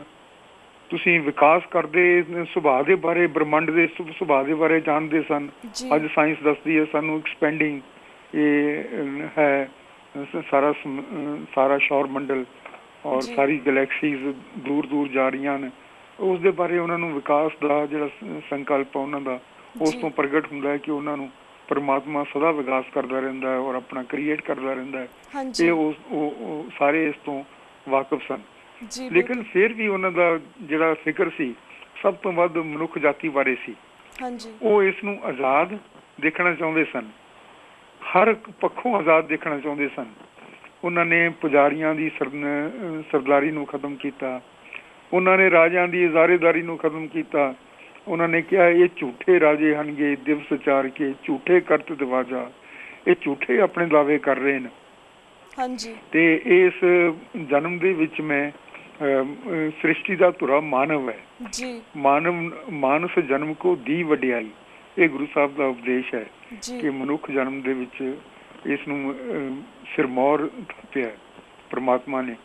ਤੁਸੀਂ ਵਿਕਾਸ ਕਰਦੇ ਸੁਭਾਅ ਦੇ ਬਾਰੇ, ਬ੍ਰਹਮੰਡ ਦੇ ਸੁਭਾਅ ਦੇ ਬਾਰੇ ਜਾਣਦੇ ਸਨ। ਅੱਜ ਸਾਇੰਸ ਦੱਸਦੀ ਹੈ ਸਾਨੂੰ ਐਕਸਪੈਂਡਿੰਗ ਇਹ ਹੈ ਸਾਰਾ ਸ਼ੌਰ ਮੰਡਲ ਔਰ ਸਾਰੀ ਗੈਲੈਕਸੀਜ਼ ਦੂਰ ਦੂਰ ਜਾ ਰਹੀਆਂ ਨੇ। ਉਸ ਦੇ ਬਾਰੇ ਉਹਨਾਂ ਨੂੰ ਵਿਕਾਸ ਦਾ ਜਿਹੜਾ ਸੰਕਲਪ ਉਹਨਾਂ ਦਾ ਉਸ ਤੋਂ ਪ੍ਰਗਟ ਹੁੰਦਾ ਹੈ ਕਿ ਉਹਨਾਂ ਨੂੰ ਪਰਮਾਤਮਾ ਸਦਾ ਵਿਕਾਸ ਕਰਦਾ ਰਹਿੰਦਾ ਹੈ ਔਰ ਆਪਣਾ ਕ੍ਰੀਏਟ ਕਰਦਾ ਰਹਿੰਦਾ ਹੈ। ਇਹ ਉਹ ਸਾਰੇ ਇਸ ਤੋਂ ਵਾਕਿਫ ਸਨ। ਲੇਕਿਨ ਫਿਰ ਵੀ ਉਹਨਾਂ ਦਾ ਜਿਹੜਾ ਫਿਕਰ ਸੀ ਸਭ ਤੋਂ ਵੱਧ ਮਨੁੱਖ ਜਾਤੀ ਬਾਰੇ ਸੀ। ਉਹ ਇਸ ਨੂੰ ਆਜ਼ਾਦ ਦੇਖਣਾ ਚਾਹੁੰਦੇ ਸਨ, ਹਰ ਪੱਖੋਂ ਆਜ਼ਾਦ ਦੇਖਣਾ ਚਾਹੁੰਦੇ ਸਨ। ਉਹਨਾਂ ਨੇ ਪੁਜਾਰੀਆਂ ਦੀ ਸਰਦਾਰੀ ਨੂੰ ਖਤਮ ਕੀਤਾ, ਉਹਨਾਂ ਨੇ ਰਾਜਿਆਂ ਦੀ ਇਜ਼ਾਰੇਦਾਰੀ ਨੂੰ ਖਤਮ ਕੀਤਾ। ਉਹਨਾਂ ਨੇ ਕਿਹਾ ਇਹ ਝੂਠੇ ਰਾਜੇ ਹਨਗੇ, ਦਿਵਸ ਚਾਰ ਕੇ ਝੂਠੇ ਕਰਤ ਦਿਵਾਜਾ, ਇਹ ਝੂਠੇ ਆਪਣੇ ਦਾਅਵੇ ਕਰ ਰਹੇ ਨੇ। ਤੇ ਇਸ ਜਨਮ ਦੇ ਵਿੱਚ ਮੈਂ ਸ੍ਰਿਸ਼ਟੀ ਦਾ ਧੁਰਾ ਮਾਨਵ ਹੈ, ਮਾਨਸ ਜਨਮ ਕੋ ਦੀ ਵਡਿਆਈ, ਇਹ ਗੁਰੂ ਸਾਹਿਬ ਦਾ ਉਪਦੇਸ਼ ਹੈ ਕਿ ਮਨੁੱਖ ਜਨਮ ਦੇ ਵਿੱਚ ਇਸ ਨੂੰ ਸਿਰਮੌਰ ਥਾਪਿਆ ਪਰਮਾਤਮਾ ਨੇ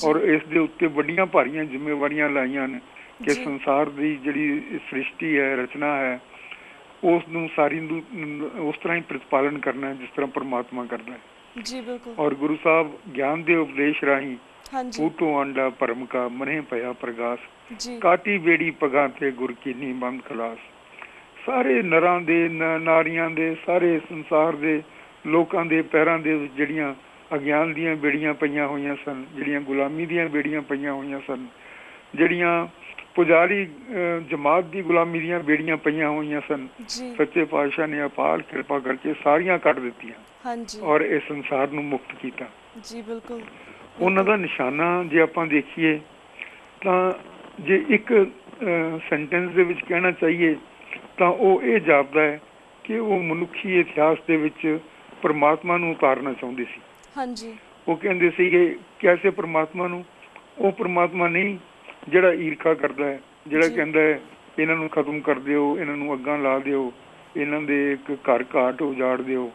ਔਰ ਇਸ ਦੇ ਉੱਤੇ ਵੱਡੀਆਂ ਭਾਰੀਆਂ ਜ਼ਿੰਮੇਵਾਰੀਆਂ ਲਾਈਆਂ ਨੇ ਕਿ ਸੰਸਾਰ ਦੀ ਜਿਹੜੀ ਸ੍ਰਿਸ਼ਟੀ ਹੈ, ਰਚਨਾ ਹੈ, ਉਸ ਨੂੰ ਸਾਰੀ ਨੂੰ ਉਸ ਤਰ੍ਹਾਂ ਹੀ ਪ੍ਰਤੀਪਾਲਨ ਕਰਨਾ ਜਿਸ ਤਰ੍ਹਾਂ ਪਰਮਾਤਮਾ ਕਰਦਾ ਹੈ। ਔਰ ਗੁਰੂ ਸਾਹਿਬ ਗਿਆਨ ਦੇ ਉਪਦੇਸ਼ ਰਾਹੀਂ ਫੂਟੋ ਆਂਡਾ ਭਰਮ ਕਾ ਮਨੇ ਪਿਆ ਪ੍ਰਗਾਸ, ਕਾਟੀ ਬੇੜੀ ਪਗਾਂ ਤੇ ਗੁਰ ਕੀਨੀ ਬੰਦ ਖਲਾਸ। ਸਾਰੇ ਨਰਾਂ ਦੇ, ਨਾਰੀਆਂ ਦੇ, ਸਾਰੇ ਸੰਸਾਰ ਦੇ ਲੋਕਾਂ ਦੇ ਪੈਰਾਂ ਦੇ ਵਿੱਚ ਜਿਹੜੀਆਂ ਅਗਿਆਨ ਦੀਆਂ ਬੇੜੀਆਂ ਪਈਆਂ ਹੋਈਆਂ ਸਨ, ਜਿਹੜੀਆਂ ਗੁਲਾਮੀ ਦੀਆਂ ਬੇੜੀਆਂ ਪਈਆਂ ਹੋਈਆਂ ਸਨ, ਜਿਹੜੀਆਂ ਪੁਜਾਰੀ ਜਮਾਤ ਦੀ ਗੁਲਾਮੀ ਦੀਆਂ ਬੇੜੀਆਂ ਪਈਆਂ ਹੋਈਆਂ ਸਨ, ਸੱਚੇ ਪਾਤਸ਼ਾਹ ਨੇ ਅਪਾਰ ਕਿਰਪਾ ਕਰਕੇ ਸਾਰੀਆਂ ਕੱਢ ਦਿੱਤੀਆਂ ਔਰ ਇਸ ਸੰਸਾਰ ਨੂੰ ਮੁਕਤ ਕੀਤਾ। ਉਹਨਾਂ ਦਾ ਨਿਸ਼ਾਨਾ ਜੇ ਆਪਾਂ ਦੇਖੀਏ ਤਾਂ ਜੇ ਇੱਕ ਸੈਂਟੈਂਸ ਦੇ ਵਿੱਚ ਕਹਿਣਾ ਚਾਹੀਏ ਤਾਂ ਉਹ ਇਹ ਜਾਪਦਾ ਹੈ ਕਿ ਉਹ ਮਨੁੱਖੀ ਇਤਿਹਾਸ ਦੇ ਵਿੱਚ ਪਰਮਾਤਮਾ ਨੂੰ ਉਤਾਰਨਾ ਚਾਹੁੰਦੇ ਸੀ। ਉਹ ਕਹਿੰਦੇ ਸੀਗੇ ਕੈਸੇ ਪਰਮਾਤਮਾ ਨੂੰ? ਉਹ ਪਰਮਾਤਮਾ ਨਹੀਂ ਜਿਹੜਾ ਈਰਖਾ ਕਰਦਾ ਹੈ, ਜਿਹੜਾ ਕਹਿੰਦਾ ਹੈ ਇਹਨਾਂ ਨੂੰ ਖਤਮ ਕਰ ਦਿਓ, ਇਹਨਾਂ ਨੂੰ ਅੱਗਾਂ ਲਾ ਦਿਓ, ਇਹਨਾਂ ਦੇ ਇੱਕ ਘਰ ਘਾਟ ਉਜਾੜ ਦਿਓ।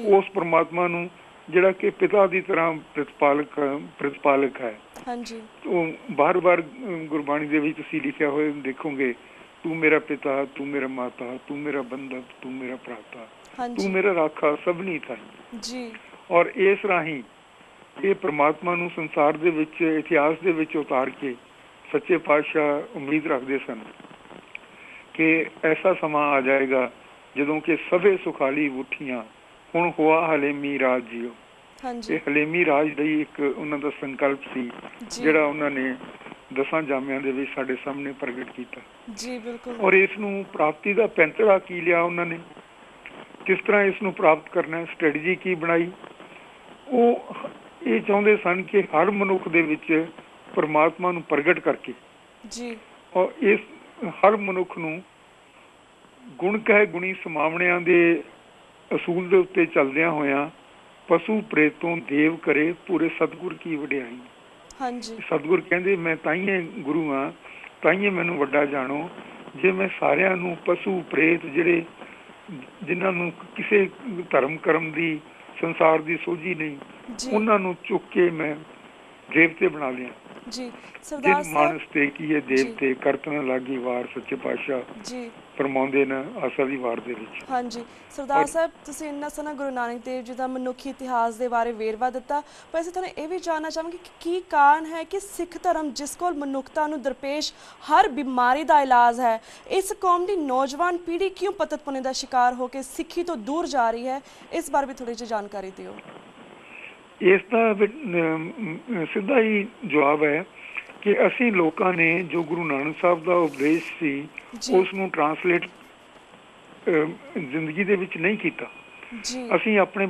ਉਸ ਪਰਮਾਤਮਾ ਨੂੰ ਜਿਹੜਾ ਕਿ ਪਿਤਾ ਦੀ ਤਰ੍ਹਾਂ ਪ੍ਰਤਿਪਾਲਕ ਹੈ। ਉਹ ਬਾਰ-ਬਾਰ ਗੁਰਬਾਣੀ ਦੇ ਵਿੱਚ ਤੁਸੀਂ ਲਿਖਿਆ ਹੋਇਆ ਦੇਖੋਗੇ, ਤੂੰ ਮੇਰਾ ਪਿਤਾ, ਤੂੰ ਮੇਰਾ ਮਾਤਾ, ਤੂੰ ਮੇਰਾ ਬੰਧਪ, ਤੂੰ ਮੇਰਾ ਭਰਾਤਾ, ਤੂੰ ਹਾਂਜੀ ਮੇਰਾ ਰਾਖਾ ਸਭਨੀ ਥਾਈ। ਜੀ ਔਰ ਇਸ ਰਾਹੀਂ ਇਹ ਪ੍ਰਮਾਤਮਾ ਨੂੰ ਸੰਸਾਰ ਦੇ ਵਿੱਚ, ਇਤਿਹਾਸ ਦੇ ਵਿੱਚ ਉਤਾਰ ਕੇ ਸੱਚੇ ਪਾਤਸ਼ਾਹ ਉਮੀਦ ਰੱਖਦੇ ਸਨ ਕਿ ਐਸਾ ਸਮਾਂ ਆ ਜਾਏਗਾ ਜਦੋਂ ਕਿ ਸਭੇ ਸੁਖਾਲੀ ਉੱਠੀਆਂ, ਹੁਣ ਹੋਆ ਹਲੇਮੀ ਰਾਜ ਜੀਓ। ਹਾਂਜੀ ਇਹ ਹਲੇਮੀ ਰਾਜ ਲਈ ਇੱਕ ਉਹਨਾਂ ਦਾ ਸੰਕਲਪ ਸੀ ਜਿਹੜਾ ਉਹਨਾਂ ਨੇ 10 ਜਾਮਿਆਂ ਦੇ ਵਿੱਚ ਸਾਡੇ ਸਾਹਮਣੇ ਪ੍ਰਗਟ ਕੀਤਾ। ਜੀ ਬਿਲਕੁਲ। ਔਰ ਇਸ ਨੂੰ ਪ੍ਰਾਪਤੀ ਦਾ ਪੈਂਤੜਾ ਕੀ ਲਿਆ ਉਹਨਾਂ ਨੇ, ਕਿਸ ਤਰ੍ਹਾਂ ਇਸ ਨੂੰ ਪ੍ਰਾਪਤ ਕਰਨਾ, ਸਟ੍ਰੈਟਜੀ ਕੀ ਬਣਾਈ। ਉਹ ਇਹ ਚਾਹੁੰਦੇ ਸਨ ਕਿ ਹਰ ਮਨੁੱਖ ਦੇ ਵਿੱਚ ਪਰਮਾਤਮਾ ਨੂੰ ਪ੍ਰਗਟ ਕਰਕੇ ਜੀ ਔਰ ਇਸ ਹਰ ਮਨੁੱਖ ਨੂੰ ਗੁਣ ਕਹਿ ਗੁਣੀ ਸਮਾਵਣਿਆਂ ਦੇ ਅਸੂਲ ਦੇ ਉੱਤੇ ਚੱਲਦਿਆਂ ਹੋਇਆਂ ਪਸ਼ੂ ਪ੍ਰੇਤੋਂ ਦੇਵ ਕਰੇ ਪੂਰੇ ਸਤਿਗੁਰ ਕੀ ਵਡਿਆਈ। ਹਾਂਜੀ ਸਤਿਗੁਰ ਕਹਿੰਦੇ ਮੈਂ ਤਾਈਏ ਗੁਰੂ ਹਾਂ, ਤਾਈਏ ਮੈਨੂੰ ਵੱਡਾ ਜਾਣੋ ਜੇ ਮੈਂ ਸਾਰਿਆਂ ਨੂੰ ਪਸ਼ੂ ਪ੍ਰੇਤ ਜਿਹੜੇ ਜਿਨ੍ਹਾਂ ਨੂੰ ਕਿਸੇ ਧਰਮ ਕਰਮ ਦੀ ਸੰਸਾਰ ਦੀ ਸੋਝੀ ਨਹੀਂ, ਜੀ ਉਹਨਾਂ ਨੂੰ ਚੁੱਕ ਕੇ ਮੈਂ ਦੇਵਤੇ ਬਣਾ ਲਿਆ। ਜੀ ਸਰਦਾਰ ਜਿਨ ਸਾਹਿਬ ਮਾਨਸ ਤੇ ਕੀਏ ਦੇਵਤੇ ਕਰਤ ਨ ਲਾਗੀ ਵਾਰ, ਸੱਚੇ ਪਾਤਸ਼ਾਹ ਜੀ ਫਰਮਾਉਂਦੇ ਨੇ ਆਸਾ ਦੀ ਵਾਰ ਦੇ ਵਿੱਚ। ਹਾਂਜੀ ਸਰਦਾਰ ਸਾਹਿਬ ਤੁਸੀਂ ਇੰਨਾ ਸੋਹਣਾ ਗੁਰੂ ਨਾਨਕ ਦੇਵ ਜੀ ਦਾ ਮਨੁੱਖੀ ਇਤਿਹਾਸ ਦੇ ਬਾਰੇ ਵੇਰਵਾ ਦਿੱਤਾ, ਪਰ ਅਸੀਂ ਤੁਹਾਨੂੰ ਇਹ ਵੀ ਜਾਣਨਾ ਚਾਹਾਂਗੇ ਕਿ ਕੀ ਕਾਰਨ ਹੈ ਕਿ ਸਿੱਖ ਧਰਮ ਜਿਸ ਕੋਲ ਮਨੁੱਖਤਾ ਨੂੰ ਦਰਪੇਸ਼ ਹਰ ਬਿਮਾਰੀ ਦਾ ਇਲਾਜ ਹੈ, ਇਸ ਕੌਮ ਦੀ ਨੌਜਵਾਨ ਪੀੜ੍ਹੀ ਕਿਉਂ ਪਤਤਪੁਣੇ ਦਾ ਸ਼ਿਕਾਰ ਹੋ ਕੇ ਸਿੱਖੀ ਤੋਂ ਦੂਰ ਜਾ ਰਹੀ ਹੈ, ਇਸ ਬਾਰੇ ਵੀ ਥੋੜ੍ਹੀ ਜਿਹੀ ਜਾਣਕਾਰੀ ਦਿਓ। ਇਸ ਦਾ ਸਿੱਧਾ ਹੀ ਜਵਾਬ ਹੈ ਕਿ ਅਸੀਂ ਲੋਕਾਂ ਨੇ ਜੋ ਗੁਰੂ ਨਾਨਕ ਸਾਹਿਬ ਦਾ ਉਪਦੇਸ਼ ਸੀ ਉਸ ਨੂੰ ਟਰਾਂਸਲੇਟ ਜ਼ਿੰਦਗੀ ਦੇ ਵਿੱਚ ਨਹੀਂ ਕੀਤਾ। ਅਸੀਂ ਆਪਣੇ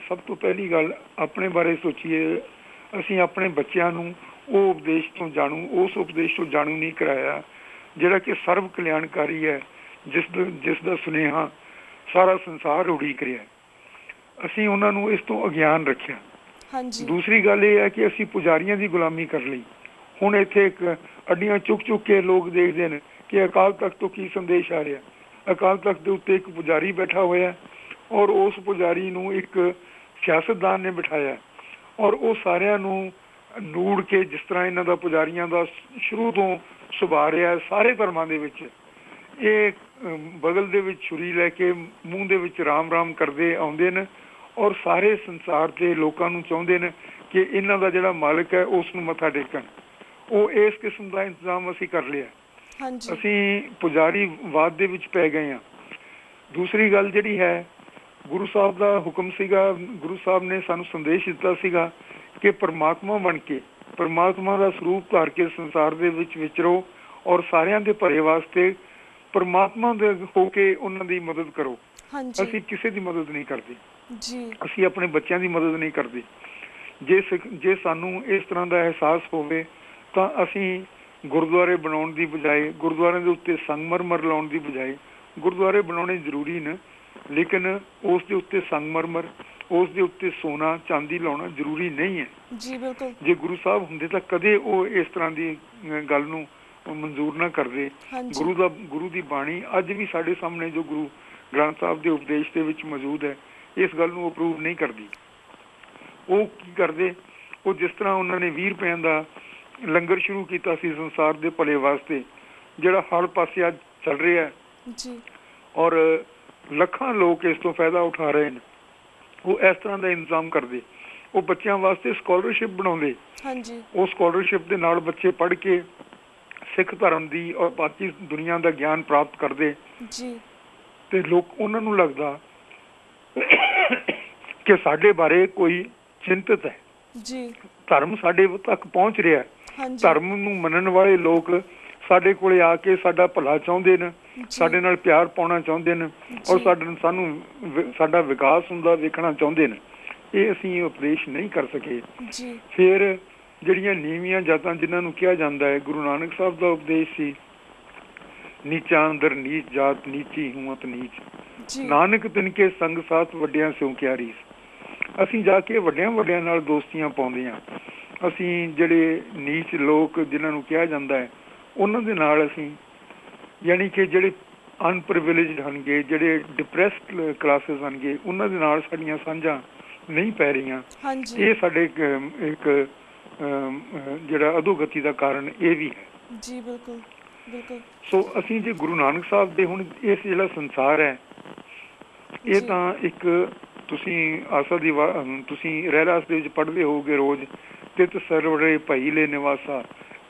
ਸਭ ਤੋਂ ਪਹਿਲੀ ਗੱਲ ਆਪਣੇ ਬਾਰੇ ਸੋਚੀਏ। ਅਸੀਂ ਆਪਣੇ ਬੱਚਿਆਂ ਨੂੰ ਉਹ ਉਪਦੇਸ਼ ਤੋਂ ਉਸ ਉਪਦੇਸ਼ ਤੋਂ ਜਾਣੂ ਨਹੀਂ ਕਰਾਇਆ ਜਿਹੜਾ ਕਿ ਸਰਵ ਕਲਿਆਣਕਾਰੀ ਹੈ, ਜਿਸ ਦਾ ਸੁਨੇਹਾ ਸਾਰਾ ਸੰਸਾਰ ਉਡੀਕ ਰਿਹਾ। ਅਸੀਂ ਉਹਨਾਂ ਨੂੰ ਇਸ ਤੋਂ ਅਗਿਆਨ ਰੱਖਿਆ। ਦੂਸਰੀ ਗੱਲ ਇਹ ਹੈ ਕਿ ਅਸੀਂ ਪੁਜਾਰੀਆਂ ਦੀ ਗੁਲਾਮੀ ਕਰ ਲਈ। ਹੁਣ ਇੱਥੇ ਇੱਕ ਅੱਡੀਆਂ ਚੁੱਕ ਕੇ ਲੋਕ ਦੇਖਦੇ ਨੇ ਕਿ ਅਕਾਲ ਤਖਤ ਤੋਂ ਕੀ ਸੰਦੇਸ਼ ਆ ਰਿਹਾ। ਅਕਾਲ ਤਖਤ ਦੇ ਉੱਤੇ ਇੱਕ ਪੁਜਾਰੀ ਬੈਠਾ ਹੋਇਆ ਔਰ ਉਸ ਪੁਜਾਰੀ ਨੂੰ ਇੱਕ ਸਿਆਸਤਦਾਨ ਨੇ ਬਿਠਾਇਆ ਔਰ ਉਹ ਸਾਰਿਆਂ ਨੂੰ ਨੂੜ ਕੇ, ਜਿਸ ਤਰ੍ਹਾਂ ਇਹਨਾਂ ਦਾ ਪੁਜਾਰੀਆਂ ਦਾ ਸ਼ੁਰੂ ਤੋਂ ਸੁਭਾਅ ਰਿਹਾ ਸਾਰੇ ਧਰਮਾਂ ਦੇ ਵਿੱਚ, ਇਹ ਬਗਲ ਦੇ ਵਿੱਚ ਛੁਰੀ ਲੈ ਕੇ ਮੂੰਹ ਦੇ ਵਿੱਚ ਰਾਮ ਰਾਮ ਕਰਦੇ ਆਉਂਦੇ ਨੇ ਔਰ ਸਾਰੇ ਸੰਸਾਰ ਦੇ ਲੋਕਾਂ ਨੂੰ ਚਾਹੁੰਦੇ ਨੇ ਕਿ ਇਹਨਾਂ ਦਾ ਜਿਹੜਾ ਮਾਲਕ ਹੈ ਉਸ ਨੂੰ ਮੱਥਾ ਟੇਕਣ। ਉਹ ਇਸ ਕਿਸਮ ਦਾ ਇੰਤਜ਼ਾਮ ਅਸੀਂ ਕਰ ਲਿਆ। ਅਸੀਂ ਪੁਜਾਰੀਵਾਦ ਦੇ ਵਿੱਚ ਪੈ ਗਏ ਹਾਂ। ਦੂਸਰੀ ਗੱਲ ਜਿਹੜੀ ਹੈ, ਗੁਰੂ ਸਾਹਿਬ ਦਾ ਹੁਕਮ ਸੀਗਾ, ਗੁਰੂ ਸਾਹਿਬ ਨੇ ਸਾਨੂੰ ਸੰਦੇਸ਼ ਦਿੱਤਾ ਸੀਗਾ ਕਿ ਪਰਮਾਤਮਾ ਬਣ ਕੇ, ਪਰਮਾਤਮਾ ਦਾ ਸਰੂਪ ਧਾਰ ਕੇ ਸੰਸਾਰ ਦੇ ਵਿੱਚ ਵਿਚਰੋ ਔਰ ਸਾਰਿਆਂ ਦੇ ਭਲੇ ਵਾਸਤੇ ਪਰਮਾਤਮਾ ਦੇ ਹੋ ਕੇ ਉਹਨਾਂ ਦੀ ਮਦਦ ਕਰੋ। ਅਸੀਂ ਕਿਸੇ ਦੀ ਮਦਦ ਨਹੀਂ ਕਰਦੇ, ਅਸੀਂ ਆਪਣੇ ਬੱਚਿਆਂ ਦੀ ਮਦਦ ਨਹੀਂ ਕਰਦੇ। ਜੇ ਸਾਨੂੰ ਇਸ ਤਰ੍ਹਾਂ ਦਾ ਅਹਿਸਾਸ ਹੋਵੇ ਤਾਂ ਅਸੀਂ ਗੁਰਦੁਆਰੇ ਬਣਾਉਣ ਦੀ ਬਜਾਏ, ਗੁਰਦੁਆਰਿਆਂ ਦੇ ਉੱਤੇ ਸੰਗਮਰਮਰ ਲਾਉਣ ਦੀ ਬਜਾਏ, ਗੁਰਦੁਆਰੇ ਬਣਾਉਣੇ ਜ਼ਰੂਰੀ ਨੇ ਲੇਕਿਨ ਉਸ ਦੇ ਉੱਤੇ ਸੰਗਮਰਮਰ, ਉਸ ਦੇ ਉੱਤੇ ਸੋਨਾ ਚਾਂਦੀ ਲਾਉਣਾ ਜ਼ਰੂਰੀ ਨਹੀਂ ਹੈ। ਜੇ ਗੁਰੂ ਸਾਹਿਬ ਹੁੰਦੇ ਤਾਂ ਕਦੇ ਉਹ ਇਸ ਤਰ੍ਹਾਂ ਦੀ ਗੱਲ ਨੂੰ ਮਨਜ਼ੂਰ ਨਾ ਕਰਦੇ। ਗੁਰੂ ਦੀ ਬਾਣੀ ਅੱਜ ਵੀ ਸਾਡੇ ਸਾਹਮਣੇ ਜੋ ਗੁਰੂ ਗ੍ਰੰਥ ਸਾਹਿਬ ਦੇ ਉਪਦੇਸ਼ ਦੇ ਵਿੱਚ ਮੌਜੂਦ ਹੈ, ਇਸ ਗੱਲ ਨੂੰ ਅਪਰੂਵ ਨਹੀਂ ਕਰਦੀ। ਉਹ ਕੀ ਕਰਦੇ, ਉਹ ਜਿਸ ਤਰ੍ਹਾਂ ਉਹਨਾਂ ਨੇ 20 ਰੁਪਏ ਦਾ ਲੰਗਰ ਸ਼ੁਰੂ ਕੀਤਾ ਸੀ ਸੰਸਾਰ ਦੇ ਭਲੇ ਵਾਸਤੇ, ਜਿਹੜਾ ਹਰ ਪਾਸੇ ਅੱਜ ਚੱਲ ਰਿਹਾ ਹੈ ਔਰ ਲੱਖਾਂ ਲੋਕ ਇਸ ਤੋਂ ਫਾਇਦਾ ਉਠਾ ਰਹੇ ਨੇ, ਉਹ ਇਸ ਤਰ੍ਹਾਂ ਦਾ ਇੰਤਜ਼ਾਮ ਕਰਦੇ। ਉਹ ਬੱਚਿਆਂ ਵਾਸਤੇ ਸਕਾਲਰਸ਼ਿਪ ਬਣਾਉਂਦੇ। ਉਹ ਸਕਾਲਰਸ਼ਿਪ ਦੇ ਨਾਲ ਬੱਚੇ ਪੜ੍ਹ ਕੇ ਸਿੱਖ ਧਰਮ ਦੀ ਔਰ ਬਾਕੀ ਦੁਨੀਆ ਦਾ ਗਿਆਨ ਪ੍ਰਾਪਤ ਕਰਦੇ ਤੇ ਉਹਨਾਂ ਨੂੰ ਲੱਗਦਾ ਕਿ ਸਾਡੇ ਬਾਰੇ ਕੋਈ ਚਿੰਤਤ ਹੈ, ਧਰਮ ਸਾਡੇ ਤੱਕ ਪਹੁੰਚ ਰਿਹਾ। ਧਰਮ ਨੂੰ ਮੰਨਣ ਵਾਲੇ ਲੋਕ ਸਾਡੇ ਕੋਲੇ ਆ ਕੇ ਸਾਡਾ ਭਲਾ ਚਾਹੁੰਦੇ ਨੇ, ਸਾਡੇ ਨਾਲ ਪਿਆਰ ਪਾਉਣਾ ਚਾਹੁੰਦੇ ਨੇ ਔਰ ਸਾਡਾ ਵਿਕਾਸ ਹੁੰਦਾ ਵੇਖਣਾ ਚਾਹੁੰਦੇ ਨੇ। ਇਹ ਅਸੀਂ ਉਪਦੇਸ਼ ਨਹੀਂ ਕਰ ਸਕੇ। ਫਿਰ ਜਿਹੜੀਆਂ ਨੀਵੀਆਂ ਜਾਤਾਂ ਜਿਨ੍ਹਾਂ ਨੂੰ ਕਿਹਾ ਜਾਂਦਾ ਹੈ, ਗੁਰੂ ਨਾਨਕ ਸਾਹਿਬ ਦਾ ਉਪਦੇਸ਼ ਸੀ, ਨੀਚਾਂ ਅੰਦਰ ਨੀਚ ਜਾਤ ਨੀਚੀ ਹੂੰਤ ਨੀਚ, ਨਾਨਕ ਤਿਨਕੇ ਸੰਗ ਸਾਥ ਵੱਡਿਆਂ ਸਿਉ ਕਿਆ ਰੀਸ। ਅਸੀਂ ਜਾ ਕੇ ਵੱਡਿਆਂ ਨਾਲ ਦੋਸਤੀਆਂ ਪਾਉਂਦੇ ਹਾਂ। ਅਸੀਂ ਜਿਹੜੇ ਨੀਚ ਲੋਕ ਜਿਨ੍ਹਾਂ ਨੂੰ ਕਿਹਾ ਜਾਂਦਾ ਹੈ ਉਹਨਾਂ ਦੇ ਨਾਲ ਅਸੀਂ, ਯਾਨੀ ਕਿ ਜਿਹੜੇ ਅਨਪ੍ਰਿਵਿਲੇਜਡ ਹੋਣਗੇ, ਜਿਹੜੇ ਡਿਪਰੈਸਡ ਕਲਾਸਿਸ ਹੋਣਗੇ, ਉਹਨਾਂ ਦੇ ਨਾਲ ਸਾਡੀਆਂ ਸਾਂਝਾਂ ਨਹੀਂ ਪੈ ਰਹੀਆਂ। ਇਹ ਸਾਡੇ ਇੱਕ ਜਿਹੜਾ ਅਧੋਗਤੀ ਦਾ ਕਾਰਨ ਇਹ ਵੀ ਹੈ। ਬਿਲਕੁਲ। ਸੋ ਅਸੀਂ ਜੇ ਗੁਰੂ ਨਾਨਕ ਸਾਹਿਬ ਦੇ ਹੁਣ ਇਸ ਜਿਹੜਾ ਸੰਸਾਰ ਹੈ ਇਹ ਤਾਂ ਇੱਕ ਤੁਸੀਂ ਆਸਾ ਦੀ ਤੁਸੀਂ ਰਹਿਰਾਸ ਦੇ ਵਿੱਚ ਪੜ੍ਹਦੇ ਹੋਗੇ ਰੋਜ਼ ਤਿਤ ਸਰਵਰੇ ਭਾਈ ਲੈ ਨਿਵਾਸਾ।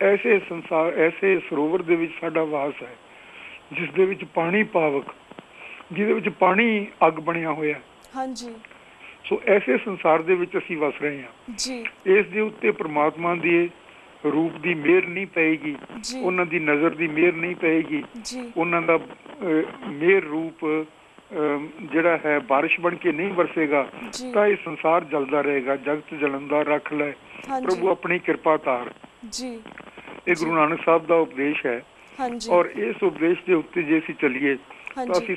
ਐਸੇ ਸੰਸਾਰ ਐਸੇ ਸਰੋਵਰ ਦੇ ਵਿੱਚ ਸਾਡਾ ਵਾਸ ਹੈ ਜਿਸ ਦੇ ਵਿੱਚ ਪਾਣੀ ਪਾਵਕ, ਜਿਹਦੇ ਵਿੱਚ ਪਾਣੀ ਅੱਗ ਬਣਿਆ ਹੋਇਆ। ਹਾਂਜੀ। ਸੋ ਐਸੇ ਸੰਸਾਰ ਦੇ ਵਿੱਚ ਅਸੀਂ ਵਸ ਰਹੇ ਹਾਂ ਜੀ। ਇਸ ਦੇ ਉੱਤੇ ਪ੍ਰਮਾਤਮਾ ਦੇ ਰੂਪ ਦੀ ਮਿਹਰ ਨਹੀਂ ਪਏਗੀ, ਉਹਨਾਂ ਦੀ ਨਜ਼ਰ ਦੀ ਮਿਹਰ ਨਹੀਂ ਪਏਗੀ, ਉਹਨਾਂ ਦਾ ਮਿਹਰ ਰੂਪ ਜਿਹੜਾ ਹੈ ਬਾਰਿਸ਼ ਬਣ ਕੇ ਨਹੀਂ ਵਰਸੇਗਾ ਤਾਂ ਇਹ ਸੰਸਾਰ ਜਲਦਾ ਰਹੇਗਾ। ਜਗਤ ਜਲੰਦਾ ਰੱਖ ਲੈ ਪ੍ਰਭੂ ਆਪਣੀ ਕਿਰਪਾ ਧਾਰ। ਇਹ ਗੁਰੂ ਨਾਨਕ ਸਾਹਿਬ ਦਾ ਉਪਦੇਸ਼ ਹੈ ਔਰ ਇਸ ਉਪਦੇਸ਼ ਦੇ ਉੱਤੇ ਜੇ ਅਸੀਂ ਚੱਲੀਏ ਤਾਂ ਅਸੀਂ